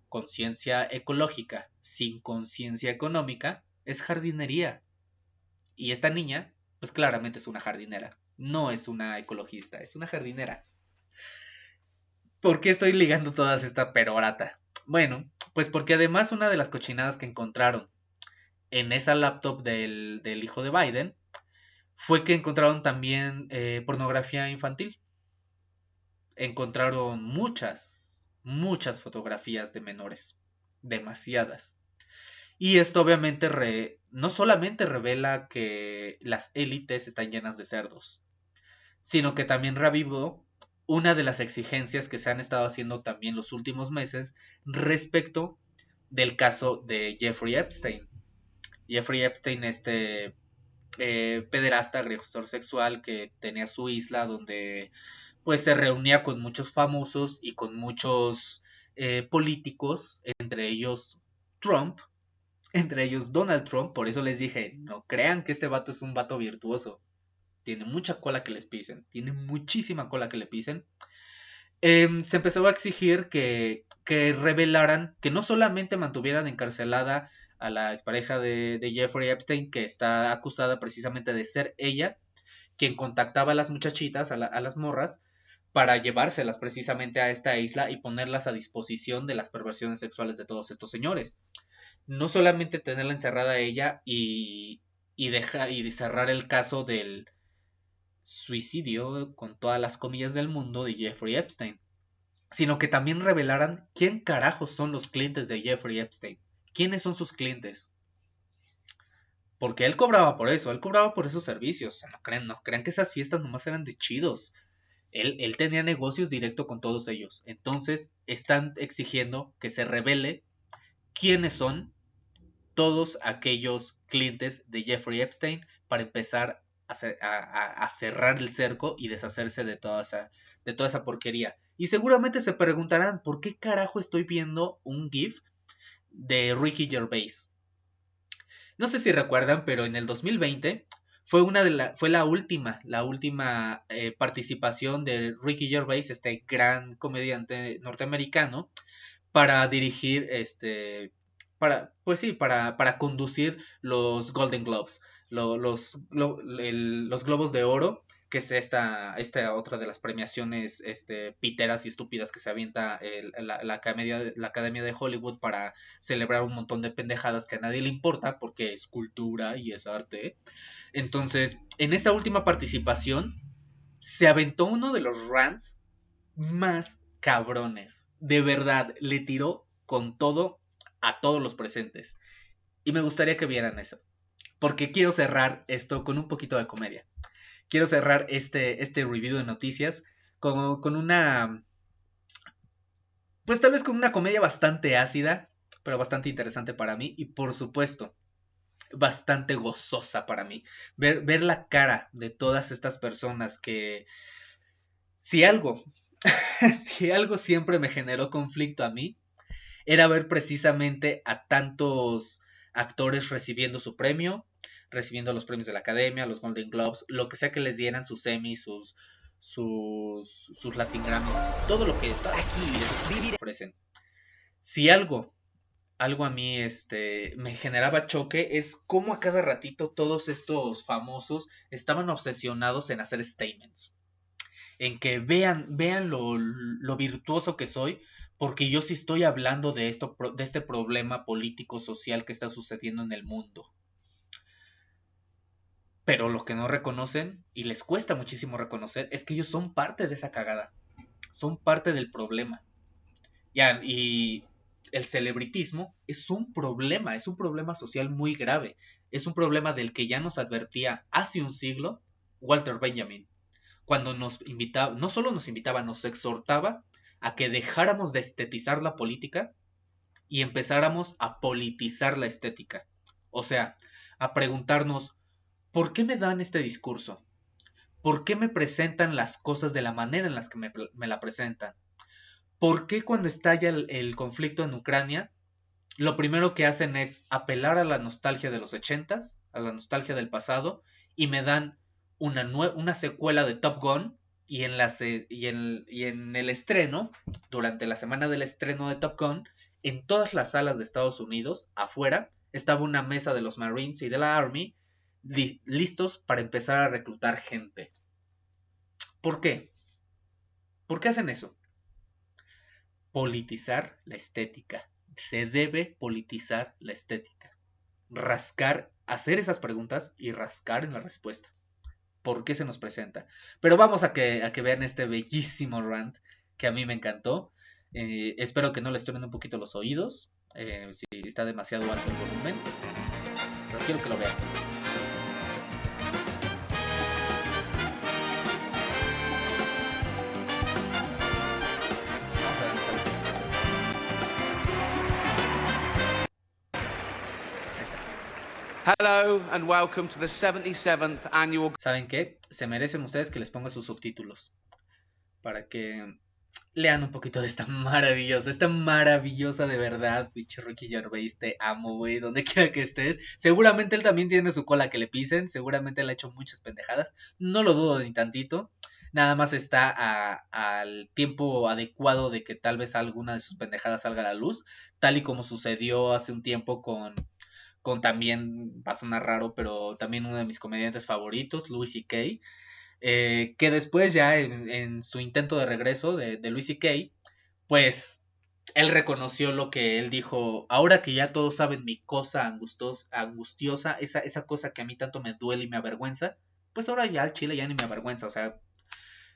Conciencia ecológica sin conciencia económica es jardinería. Y esta niña, pues claramente es una jardinera. No es una ecologista, es una jardinera. ¿Por qué estoy ligando todas esta perorata? Bueno, pues porque además una de las cochinadas que encontraron en esa laptop del hijo de Biden fue que encontraron también pornografía infantil. Encontraron muchas fotografías de menores. Demasiadas. Y esto obviamente no solamente revela que las élites están llenas de cerdos, sino que también revivó una de las exigencias que se han estado haciendo también los últimos meses respecto del caso de Jeffrey Epstein. Jeffrey Epstein, pederasta, agresor sexual que tenía su isla donde pues se reunía con muchos famosos y con muchos políticos, Trump, entre ellos Donald Trump. Por eso les dije, no crean que este vato es un vato virtuoso. Tiene mucha cola que les pisen, tiene muchísima cola que le pisen. Se empezó a exigir que revelaran, que no solamente mantuvieran encarcelada a la expareja de Jeffrey Epstein, que está acusada precisamente de ser ella quien contactaba a las muchachitas, a las morras, para llevárselas precisamente a esta isla y ponerlas a disposición de las perversiones sexuales de todos estos señores. No solamente tenerla encerrada a ella y cerrar el caso del suicidio, con todas las comillas del mundo, de Jeffrey Epstein, sino que también revelaran quién carajos son los clientes de Jeffrey Epstein, quiénes son sus clientes. Porque él cobraba por eso, él cobraba por esos servicios. O sea, no crean que esas fiestas nomás eran de chidos. Él tenía negocios directo con todos ellos. Entonces están exigiendo que se revele quiénes son todos aquellos clientes de Jeffrey Epstein para empezar a cerrar el cerco y deshacerse de toda esa porquería. Y seguramente se preguntarán, ¿por qué carajo estoy viendo un GIF de Ricky Gervais? No sé si recuerdan, pero en el 2020 fue la última participación de Ricky Gervais, este gran comediante norteamericano, para dirigir, pues sí, para conducir los Golden Globes, los Globos de Oro, que es esta otra de las premiaciones piteras y estúpidas que se avienta la Academia de Hollywood para celebrar un montón de pendejadas que a nadie le importa porque es cultura y es arte. Entonces, en esa última participación se aventó uno de los rants más cabrones. De verdad, le tiró con todo a todos los presentes. Y me gustaría que vieran eso, porque quiero cerrar esto con un poquito de comedia. Quiero cerrar este review de noticias con una, pues tal vez con una comedia bastante ácida, pero bastante interesante para mí y por supuesto bastante gozosa para mí. Ver la cara de todas estas personas que si algo, si algo siempre me generó conflicto a mí, era ver precisamente a tantos actores recibiendo su premio, recibiendo los premios de la Academia, los Golden Globes, lo que sea que les dieran, sus Emmys, sus Latin Grammys, todo lo que todas les ofrecen. Si algo a mí me generaba choque es cómo a cada ratito todos estos famosos estaban obsesionados en hacer statements, en que vean lo virtuoso que soy, porque yo sí estoy hablando de este problema político social que está sucediendo en el mundo. Pero lo que no reconocen, y les cuesta muchísimo reconocer, es que ellos son parte de esa cagada, son parte del problema. Ya, y el celebritismo es un problema social muy grave, es un problema del que ya nos advertía hace un siglo Walter Benjamin, cuando nos invitaba, no solo nos invitaba, nos exhortaba a que dejáramos de estetizar la política y empezáramos a politizar la estética. O sea, a preguntarnos, ¿por qué me dan este discurso? ¿Por qué me presentan las cosas de la manera en las que me la presentan? ¿Por qué cuando estalla el conflicto en Ucrania, lo primero que hacen es apelar a la nostalgia de los 80s, a la nostalgia del pasado, y me dan una secuela de Top Gun, y en el estreno, durante la semana del estreno de Top Gun, en todas las salas de Estados Unidos, afuera, estaba una mesa de los Marines y de la Army listos para empezar a reclutar gente. ¿Por qué? ¿Por qué hacen eso? Politizar la estética. Se debe politizar la estética. Rascar, hacer esas preguntas y rascar en la respuesta. ¿Por qué se nos presenta? Pero vamos a que vean este bellísimo rant que a mí me encantó. Espero que no les truenen un poquito los oídos. Si está demasiado alto el volumen. Pero quiero que lo vean. Hello and welcome to the 77th annual. ¿Saben qué? Se merecen ustedes que les ponga sus subtítulos para que lean un poquito de esta maravillosa de verdad, pinche Ricky Gervais, te amo, güey, donde quiera que estés. Seguramente él también tiene su cola que le pisen, seguramente él ha hecho muchas pendejadas, no lo dudo ni tantito. Nada más está al tiempo adecuado de que tal vez alguna de sus pendejadas salga a la luz, tal y como sucedió hace un tiempo con también, va a sonar raro, pero también uno de mis comediantes favoritos, Louis C.K., que después ya en su intento de regreso de Louis C.K., pues él reconoció lo que él dijo, ahora que ya todos saben mi cosa angustiosa, esa cosa que a mí tanto me duele y me avergüenza, pues ahora ya al chile ya ni me avergüenza, o sea,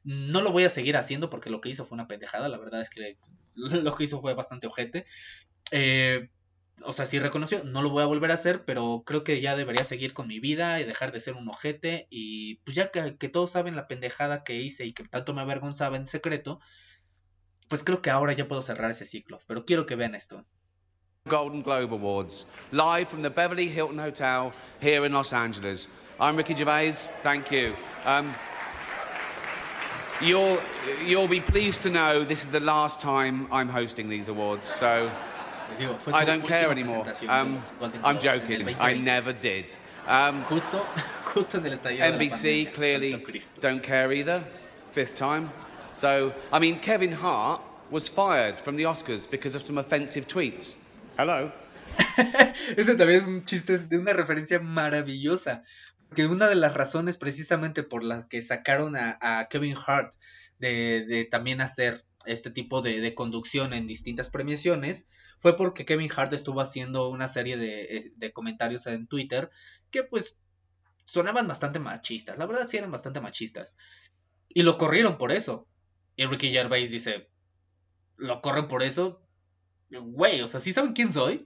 no lo voy a seguir haciendo porque lo que hizo fue una pendejada, la verdad es que lo que hizo fue bastante ojete. O sea, sí reconoció, no lo voy a volver a hacer, pero creo que ya debería seguir con mi vida y dejar de ser un ojete. Y pues ya que todos saben la pendejada que hice y que tanto me avergonzaba en secreto, pues creo que ahora ya puedo cerrar ese ciclo. Pero quiero que vean esto. Golden Globe Awards, live from the Beverly Hilton Hotel here in Los Angeles. I'm Ricky Gervais, thank you. You'll be pleased to know this is the last time I'm hosting these awards, so I don't care anymore. I'm joking, I never did. Justo en el estallido NBC clearly don't care either, fifth time. So, I mean, Kevin Hart was fired from the Oscars because of some offensive tweets. Hello. Ese también es un chiste de una referencia maravillosa. Que una de las razones precisamente por las que sacaron a Kevin Hart de también hacer este tipo de conducción en distintas premiaciones fue porque Kevin Hart estuvo haciendo una serie de comentarios en Twitter que pues sonaban bastante machistas, la verdad sí eran bastante machistas y lo corrieron por eso. Y Ricky Gervais dice, ¿lo corren por eso? Güey, o sea, ¿sí saben quién soy?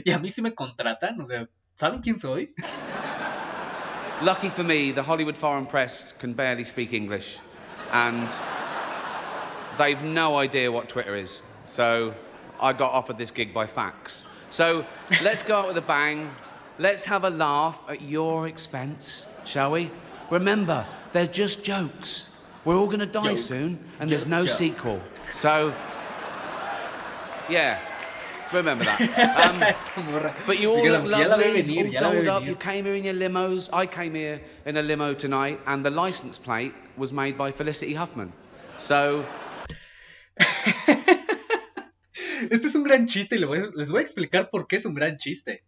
Y a mí sí me contratan, o sea, ¿saben quién soy? Lucky for me, the Hollywood Foreign Press can barely speak English, and they've no idea what Twitter is. So I got offered this gig by fax. So let's go out with a bang. Let's have a laugh at your expense, shall we? Remember, they're just jokes. We're all going to die soon, and there's no sequel. So, yeah, remember that. But you all look lovely, all dolled up. You came here in your limos. I came here in a limo tonight, and the license plate was made by Felicity Huffman. So... Este es un gran chiste y les voy a explicar por qué es un gran chiste.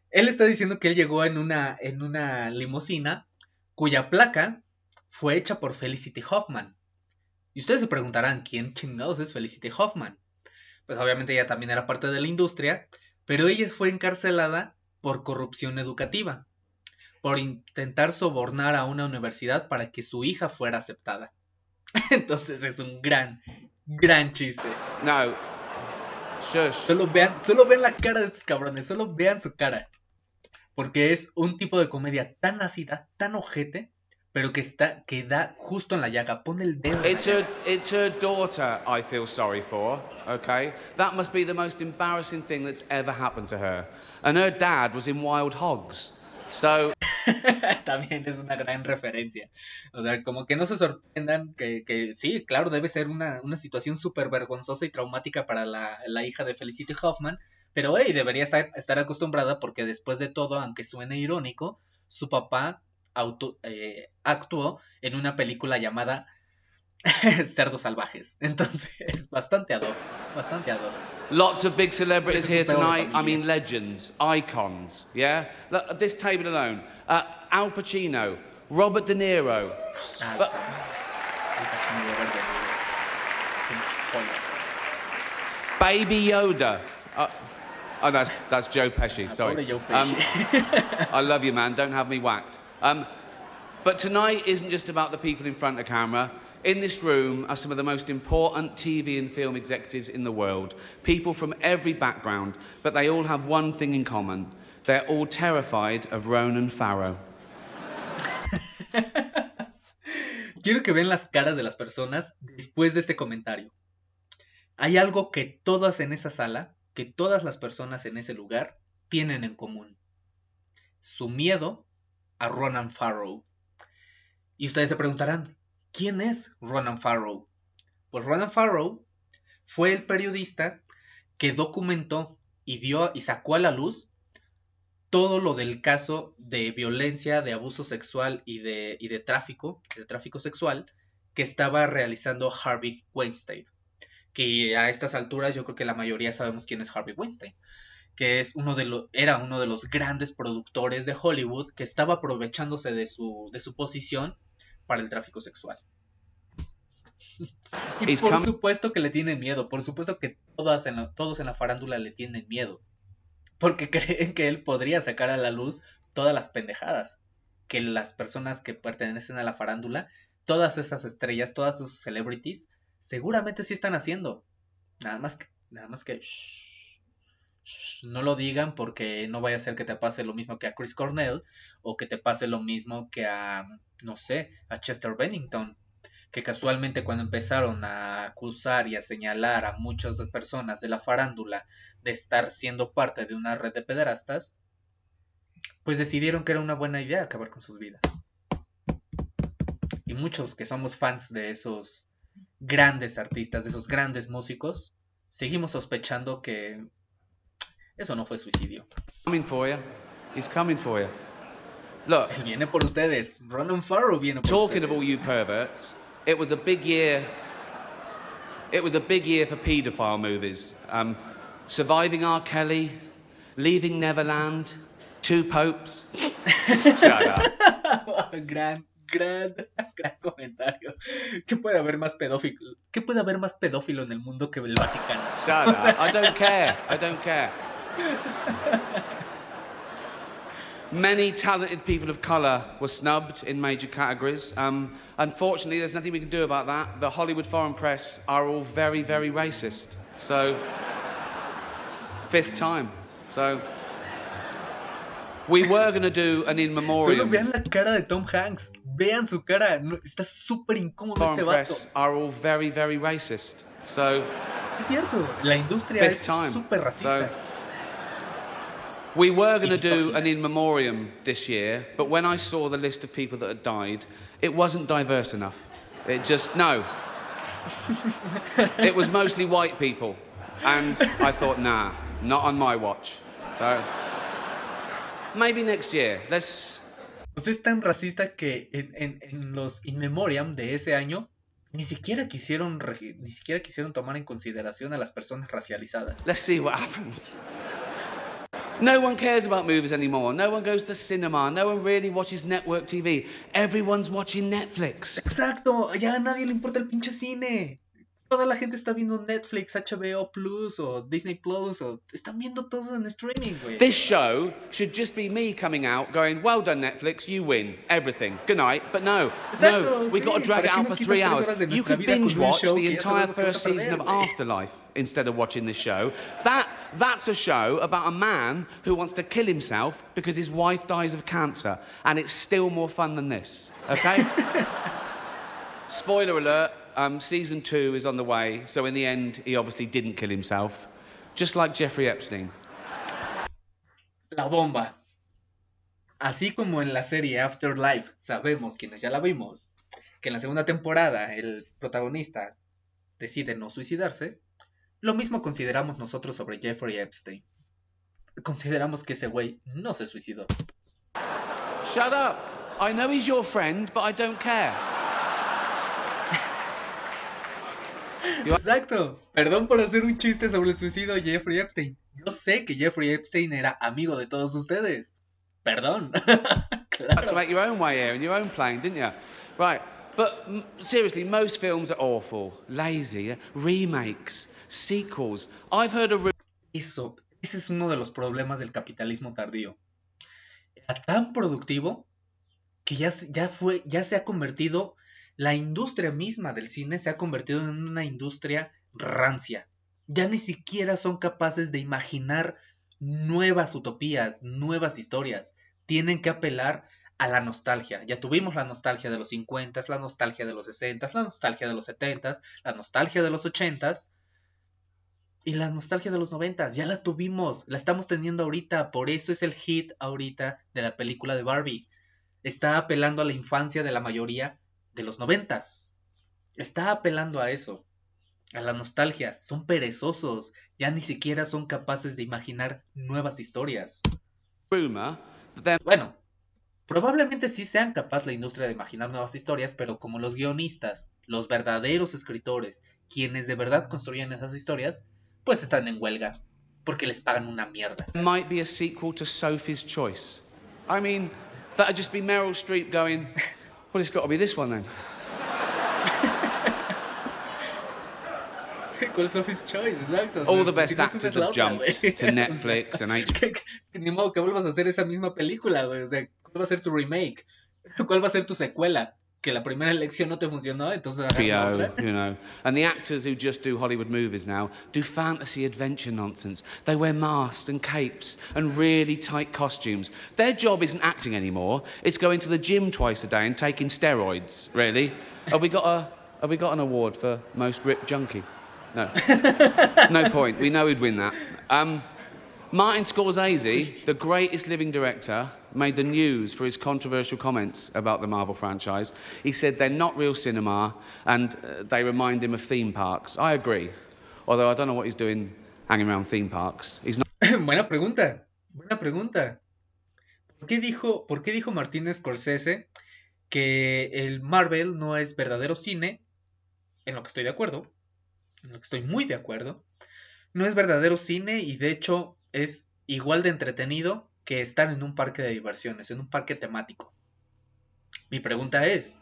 Él está diciendo que él llegó en una limusina cuya placa fue hecha por Felicity Huffman. Y ustedes se preguntarán, ¿quién chingados es Felicity Huffman? Pues obviamente ella también era parte de la industria, pero ella fue encarcelada por corrupción educativa, por intentar sobornar a una universidad para que su hija fuera aceptada. Entonces es un gran chiste. No. Shush. Solo vean la cara de estos cabrones, solo vean su cara. Porque es un tipo de comedia tan ácida, tan ojete, pero que da justo en la llaga. Pone el dedo. It's her daughter I feel sorry for, okay? That must be the most embarrassing thing that's ever happened to her. And her dad was in Wild Hogs. So... También es una gran referencia. O sea, como que no se sorprendan que sí, claro, debe ser una situación súper vergonzosa y traumática para la hija de Felicity Huffman, pero hey, debería estar acostumbrada porque después de todo, aunque suene irónico, su papá actuó en una película llamada Cerdos Salvajes. Entonces, es bastante ad hoc. Lots of big celebrities here tonight. I mean, legends, icons, yeah? Look, this table alone. Al Pacino, Robert De Niro. Baby Yoda. Oh, that's Joe Pesci, sorry. Joe Pesci. I love you, man. Don't have me whacked. But tonight isn't just about the people in front of camera. In this room are some of the most important TV and film executives in the world. People from every background, but they all have one thing in common. They're all terrified of Ronan Farrow. Quiero que vean las caras de las personas después de este comentario. Hay algo que todas en esa sala, que todas las personas en ese lugar tienen en común. Su miedo a Ronan Farrow. Y ustedes se preguntarán, ¿quién es Ronan Farrow? Pues Ronan Farrow fue el periodista que documentó y sacó a la luz todo lo del caso de violencia, de abuso sexual y de tráfico sexual que estaba realizando Harvey Weinstein. Que a estas alturas yo creo que la mayoría sabemos quién es Harvey Weinstein, que es era uno de los grandes productores de Hollywood que estaba aprovechándose de su posición para el tráfico sexual. Y por supuesto que le tienen miedo, por supuesto que todos en la farándula le tienen miedo, porque creen que él podría sacar a la luz todas las pendejadas que las personas que pertenecen a la farándula, todas esas estrellas, todas esas celebrities, seguramente sí están haciendo. Nada más que no lo digan porque no vaya a ser que te pase lo mismo que a Chris Cornell o que te pase lo mismo que a, no sé, a Chester Bennington, que casualmente cuando empezaron a acusar y a señalar a muchas personas de la farándula de estar siendo parte de una red de pederastas, pues decidieron que era una buena idea acabar con sus vidas. Y muchos que somos fans de esos grandes artistas, de esos grandes músicos, seguimos sospechando que eso no fue suicidio. Coming for you. He's coming for you. Look. Él viene por ustedes. Ronan Farrow viene por ustedes. Talking of all you perverts, it was a big year. It was a big year for paedophile movies. Surviving R. Kelly, Leaving Neverland, Two Popes. Shut up. Gran comentario. ¿Qué puede haber más pedófilo en el mundo que el Vaticano? Shut up. I don't care. Many talented people of colour were snubbed in major categories. Unfortunately, there's nothing we can do about that. The Hollywood Foreign Press are all very, very racist. So 5th time. So we were going to do an in Solo memoriam. vean la cara de Tom Hanks. Vean su cara. Está súper incómodo Foreign este vato. press are all very, very racist. So Es cierto, la industria 5th es time. súper racista. We were going to do an in memoriam this year, but when I saw the list of people that had died, it wasn't diverse enough. It just, no. It was mostly white people. And I thought, nah, not on my watch. So maybe next year. Let's... Pues es tan racista que en los In Memoriam de ese año ni siquiera quisieron tomar en consideración a las personas racializadas. Let's see what happens. No one cares about movies anymore. No one goes to the cinema. No one really watches network TV. Everyone's watching Netflix. Exacto, ya a nadie le importa el pinche cine. Toda la gente está viendo Netflix, HBO Plus o Disney Plus o están viendo todo en streaming, güey. This show should just be me coming out going, well done Netflix, you win everything. Good night. But no, Exacto, we've got to sí. drag it ¿Para qué out nos for quitas 3 3 hours. horas de You nuestra could vida con binge un watch show the que ya entire sabemos que vas first a season of perder, güey? Afterlife instead of watching this show. That's a show about a man who wants to kill himself because his wife dies of cancer, and it's still more fun than this, okay? Spoiler alert, season 2 is on the way, so in the end, he obviously didn't kill himself, just like Jeffrey Epstein. La bomba. Así como en la serie Afterlife, sabemos, quienes ya la vimos, que en la segunda temporada el protagonista decide no suicidarse, lo mismo consideramos nosotros sobre Jeffrey Epstein. Consideramos que ese güey no se suicidó. Shut up! I know he's your friend, but I don't care. Exacto. Perdón por hacer un chiste sobre el suicidio de Jeffrey Epstein. Yo sé que Jeffrey Epstein era amigo de todos ustedes. Perdón. You had to Claro. make your own way here in your own plane, didn't you? Right, but seriously, most films are awful, lazy, remakes, sequels. I've heard a Ese es uno de los problemas del capitalismo tardío. Era tan productivo que ya se ha convertido, la industria misma del cine se ha convertido en una industria rancia. Ya ni siquiera son capaces de imaginar nuevas utopías, nuevas historias. Tienen que apelar a la nostalgia. Ya tuvimos la nostalgia de los 50, la nostalgia de los 60, la nostalgia de los 70, la nostalgia de los 80 y la nostalgia de los 90. Ya la tuvimos, la estamos teniendo ahorita. Por eso es el hit ahorita de la película de Barbie. Está apelando a la infancia de la mayoría de los 90. Está apelando a eso, a la nostalgia. Son perezosos, ya ni siquiera son capaces de imaginar nuevas historias. rumor that there Bueno, probablemente sí sean capaz la industria de imaginar nuevas historias, pero como los guionistas, los verdaderos escritores, quienes de verdad construyen esas historias, pues están en huelga, porque les pagan una mierda. might be a sequel to Sophie's Choice. I mean, that'd just be Meryl Streep going, well, it's got to be this one then. ¿Cuál es Sophie's Choice? Exacto. All the Si best no, es actors la have otra, jumped güey. to Netflix and HBO. Ni modo que vuelvas a hacer esa misma película, güey. O sea, ¿cuál va a ser tu remake? ¿Cuál va a ser tu secuela? Que la primera elección no te funcionó, entonces agarra la otra. You know. And the actors who just do Hollywood movies now do fantasy adventure nonsense. They wear masks and capes and really tight costumes. Their job isn't acting anymore. It's going to the gym twice a day and taking steroids, really. Have we got an award for most ripped junkie? No. No point. We know he'd win that. Martin Scorsese, the greatest living director, made the news for his controversial comments about the Marvel franchise. He said they're not real cinema and they remind him of theme parks. I agree. Although I don't know what he's doing hanging around theme parks. He's not Buena pregunta. Buena pregunta. ¿Por qué dijo Martin Scorsese que el Marvel no es verdadero cine? En lo que estoy de acuerdo. En lo que estoy muy de acuerdo. No es verdadero cine y de hecho es igual de entretenido que estar en un parque de diversiones, en un parque temático. Mi pregunta es,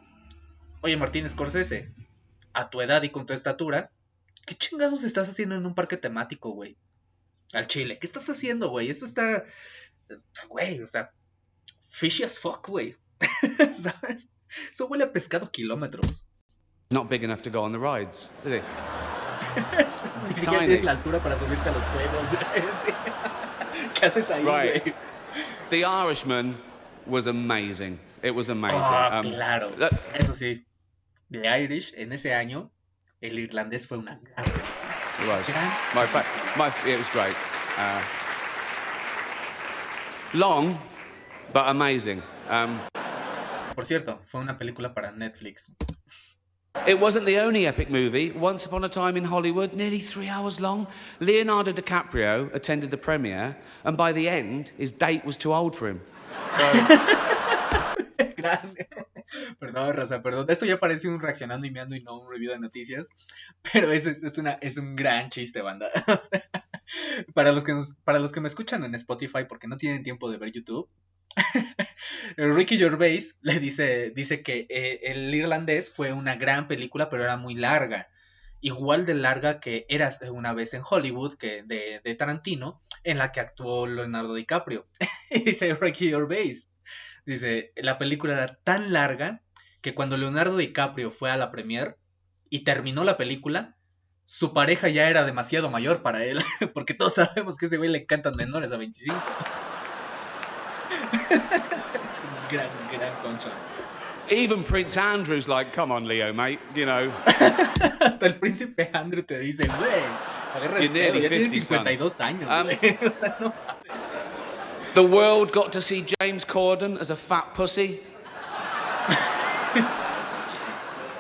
oye Martin Scorsese, a tu edad y con tu estatura, ¿qué chingados estás haciendo en un parque temático, güey? Al chile, ¿qué estás haciendo, güey? Esto está, güey, o sea, fishy as fuck, güey. ¿Sabes? Eso huele a pescado kilómetros. not big enough to go on the rides, is he? Ni siquiera Tiny. tienes la altura para subirte a los juegos. Sí. ¿Qué haces ahí, Right. güey? The Irishman was amazing. It was amazing. Oh, claro. Look, Eso sí, The Irish, en ese año, El Irlandés fue una gran película. it was. It was great. Long, but amazing. Por cierto, fue una película para Netflix. It wasn't the only epic movie. Once Upon a Time in Hollywood, nearly 3 hours long. Leonardo DiCaprio attended the premiere, and by the end, his date was too old for him. Grande. Perdón, raza, perdón. Esto ya parece un reaccionando y meando y no un review de noticias. Pero es un gran chiste, banda. Para los que me escuchan en Spotify porque no tienen tiempo de ver YouTube, Ricky Gervais dice que El Irlandés fue una gran película, pero era muy larga. Igual de larga que Érase una vez en Hollywood, que de Tarantino, en la que actuó Leonardo DiCaprio. Y dice Ricky Gervais, dice, la película era tan larga que cuando Leonardo DiCaprio fue a la premiere y terminó la película, su pareja ya era demasiado mayor para él, porque todos sabemos que a ese güey le encantan menores a 25. Es un gran concha. Even Prince Andrew's like, come on, Leo, mate, you know. Hasta el príncipe Andrew te dice, güey, agarra el You're nearly pedo, ya tienes 50, 52 años, güey. No. The world got to see James Corden as a fat pussy.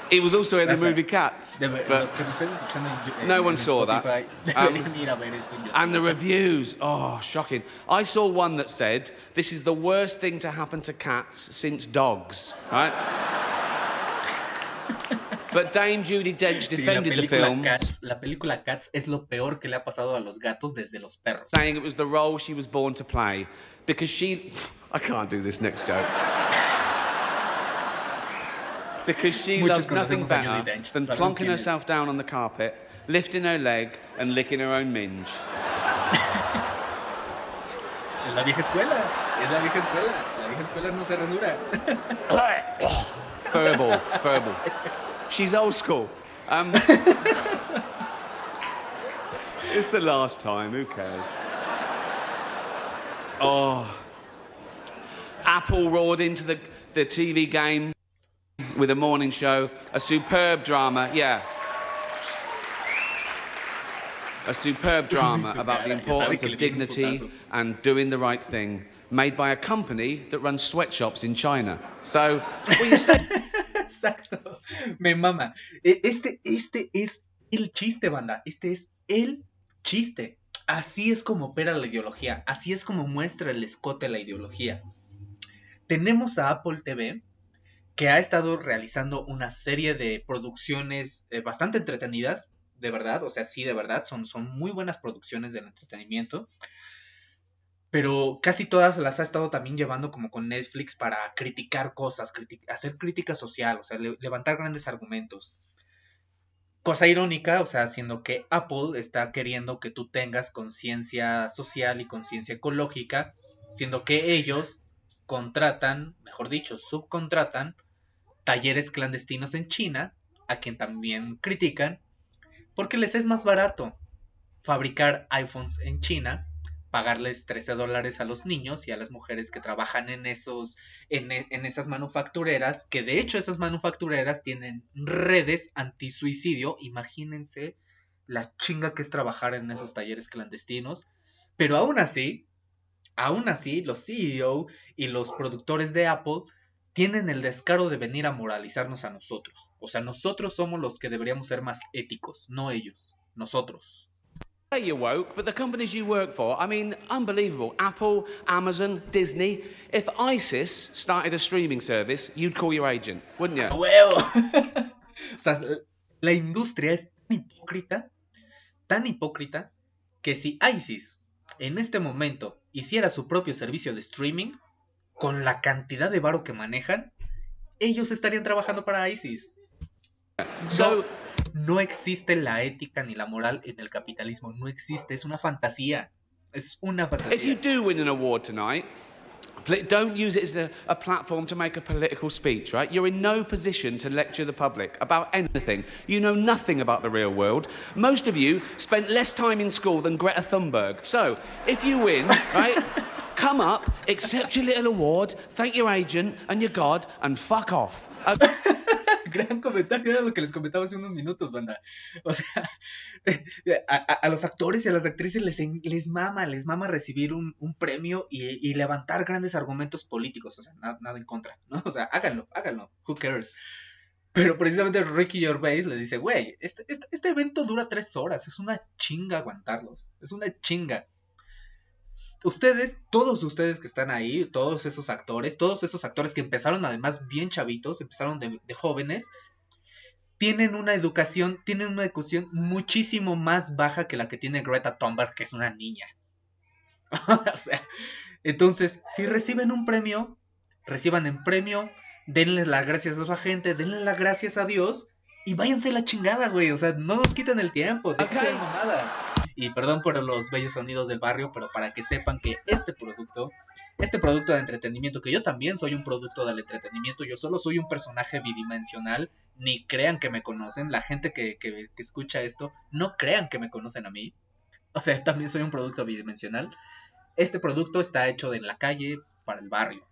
He was also in the movie Cats. Los But, que me estén escuchando en No one en saw that. Spotify, deberían ir a ver esto en YouTube. and the reviews, oh, shocking. I saw one that said, this is the worst thing to happen to cats since dogs, right? But Dame Judi Dench Sí, defended the film, La película Cats es lo peor que le ha pasado a los gatos desde los perros. saying it was the role she was born to play because she... I can't do this next joke. Because she Muchos loves nothing conocemos a Judi better Dench. than Sabemos plonking quién es. herself down on the carpet, lifting her leg and licking her own minge. Es la vieja escuela. Es la vieja escuela. La vieja escuela no se rasura. Furball. She's old school. It's the last time, who cares? Oh. Apple roared into the TV game with a morning show, a superb drama, yeah. A superb drama about the importance of dignity and doing the right thing, made by a company that runs sweatshops in China. So, what you say? Exacto. Me mama. Este es el chiste, banda. Este es el chiste. Así es como opera la ideología. Así es como muestra el escote la ideología. Tenemos a Apple TV, que ha estado realizando una serie de producciones bastante entretenidas, de verdad, o sea, sí, de verdad, son muy buenas producciones del entretenimiento, pero casi todas las ha estado también llevando como con Netflix para criticar cosas, hacer crítica social, o sea, levantar grandes argumentos. Cosa irónica, o sea, siendo que Apple está queriendo que tú tengas conciencia social y conciencia ecológica, siendo que ellos contratan, mejor dicho, subcontratan talleres clandestinos en China, a quien también critican, porque les es más barato fabricar iPhones en China, pagarles $13 a los niños y a las mujeres que trabajan en esas manufactureras, que de hecho esas manufactureras tienen redes antisuicidio. Imagínense la chinga que es trabajar en esos talleres clandestinos, pero aún así, los CEO y los productores de Apple tienen el descaro de venir a moralizarnos a nosotros. O sea, nosotros somos los que deberíamos ser más éticos, no ellos, nosotros. You're woke, but the companies you work for, I mean, unbelievable. Apple, Amazon, Disney. If ISIS started a streaming service, you'd call your agent, wouldn't you? ¡Huevo! O sea, la industria es tan hipócrita, que si ISIS en este momento hiciera su propio servicio de streaming, con la cantidad de varo que manejan, ellos estarían trabajando para ISIS. So, No existe la ética ni la moral en el capitalismo. No existe, es una fantasía. Es una if you fantasía. do win an award tonight, Don't use it as a platform to make a political speech, right? You're in no position to lecture the public about anything. You know nothing about the real world. Most of you spent less time in school than Greta Thunberg. So, if you win, right, come up, accept your little award, thank your agent and your God, and fuck off. Gran comentario, era lo que les comentaba hace unos minutos, banda. O sea, a los actores y a las actrices les mama recibir un premio y levantar grandes argumentos políticos. O sea, nada en contra, ¿no? O sea, háganlo, who cares. Pero precisamente Ricky Gervais les dice, güey, este evento dura 3 horas, es una chinga aguantarlos, es una chinga. Ustedes, todos ustedes que están ahí, todos esos actores que empezaron además bien chavitos, empezaron de jóvenes, tienen una educación muchísimo más baja que la que tiene Greta Thunberg, que es una niña. O sea, entonces, si reciben un premio, reciban el premio, denles las gracias a su agente, denles las gracias a Dios y váyanse a la chingada, güey. O sea, no nos quiten el tiempo, déjense de mamadas. Y perdón por los bellos sonidos del barrio, pero para que sepan que este producto de entretenimiento, que yo también soy un producto del entretenimiento, yo solo soy un personaje bidimensional, ni crean que me conocen, la gente que escucha esto, no crean que me conocen a mí, o sea, también soy un producto bidimensional. Este producto está hecho de la calle para el barrio.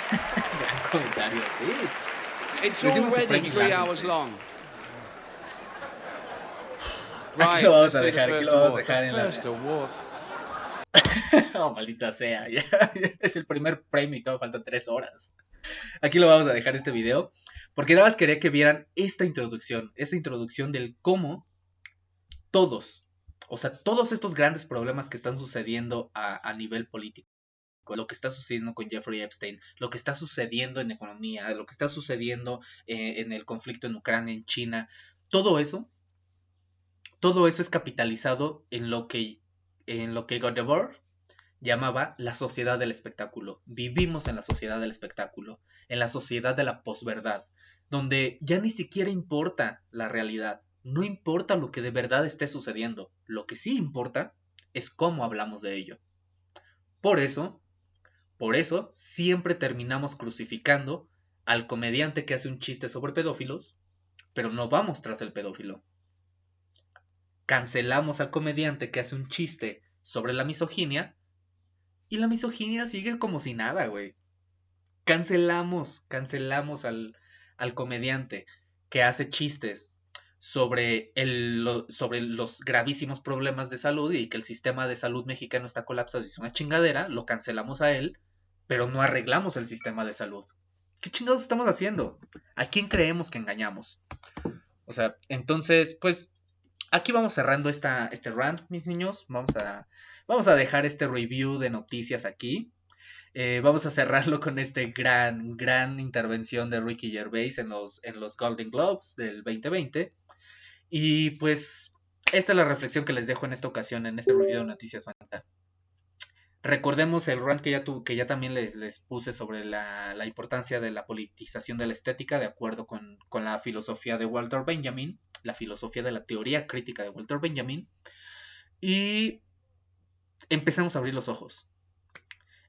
Gran comentario, sí. It's already 3 hours long. Aquí lo vamos a dejar, en la... First award. Oh, maldita sea, ya es el primer premio y todo, faltan 3 horas. Aquí lo vamos a dejar este video, porque nada más quería que vieran esta introducción del cómo todos estos grandes problemas que están sucediendo a nivel político, lo que está sucediendo con Jeffrey Epstein, lo que está sucediendo en economía, lo que está sucediendo en el conflicto en Ucrania, en China, todo eso es capitalizado en lo que Godebord llamaba la sociedad del espectáculo. Vivimos en la sociedad del espectáculo, en la sociedad de la posverdad, donde ya ni siquiera importa la realidad, no importa lo que de verdad esté sucediendo, lo que sí importa es cómo hablamos de ello. Por eso siempre terminamos crucificando al comediante que hace un chiste sobre pedófilos, pero no vamos tras el pedófilo. Cancelamos al comediante que hace un chiste sobre la misoginia y la misoginia sigue como si nada, güey. Cancelamos al comediante que hace chistes sobre los gravísimos problemas de salud y que el sistema de salud mexicano está colapsado y es una chingadera, lo cancelamos a él, pero no arreglamos el sistema de salud. ¿Qué chingados estamos haciendo? ¿A quién creemos que engañamos? O sea, entonces, pues, aquí vamos cerrando este rant, mis niños. Vamos a dejar este review de noticias aquí. Vamos a cerrarlo con este gran intervención de Ricky Gervais en los Golden Globes del 2020. Y pues, esta es la reflexión que les dejo en esta ocasión, en este review de noticias. Recordemos el rant que ya también les puse sobre la importancia de la politización de la estética, de acuerdo con la filosofía de Walter Benjamin, la filosofía de la teoría crítica de Walter Benjamin. Y empecemos a abrir los ojos.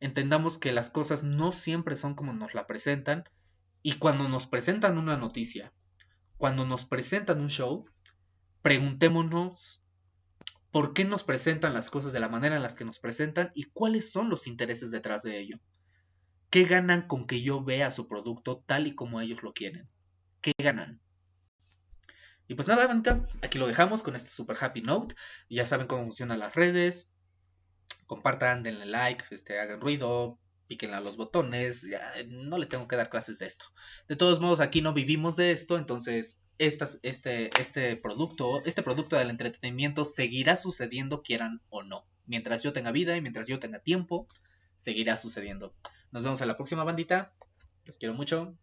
Entendamos que las cosas no siempre son como nos la presentan. Y cuando nos presentan una noticia, cuando nos presentan un show, preguntémonos por qué nos presentan las cosas de la manera en las que nos presentan y cuáles son los intereses detrás de ello. ¿Qué ganan con que yo vea su producto tal y como ellos lo quieren? ¿Qué ganan? Y pues nada, bandita, aquí lo dejamos con este super happy note. Ya saben cómo funcionan las redes. Compartan, denle like, hagan ruido, píquenle a los botones. Ya, no les tengo que dar clases de esto. De todos modos, aquí no vivimos de esto, entonces este producto del entretenimiento seguirá sucediendo, quieran o no. Mientras yo tenga vida y mientras yo tenga tiempo, seguirá sucediendo. Nos vemos en la próxima, bandita. Los quiero mucho.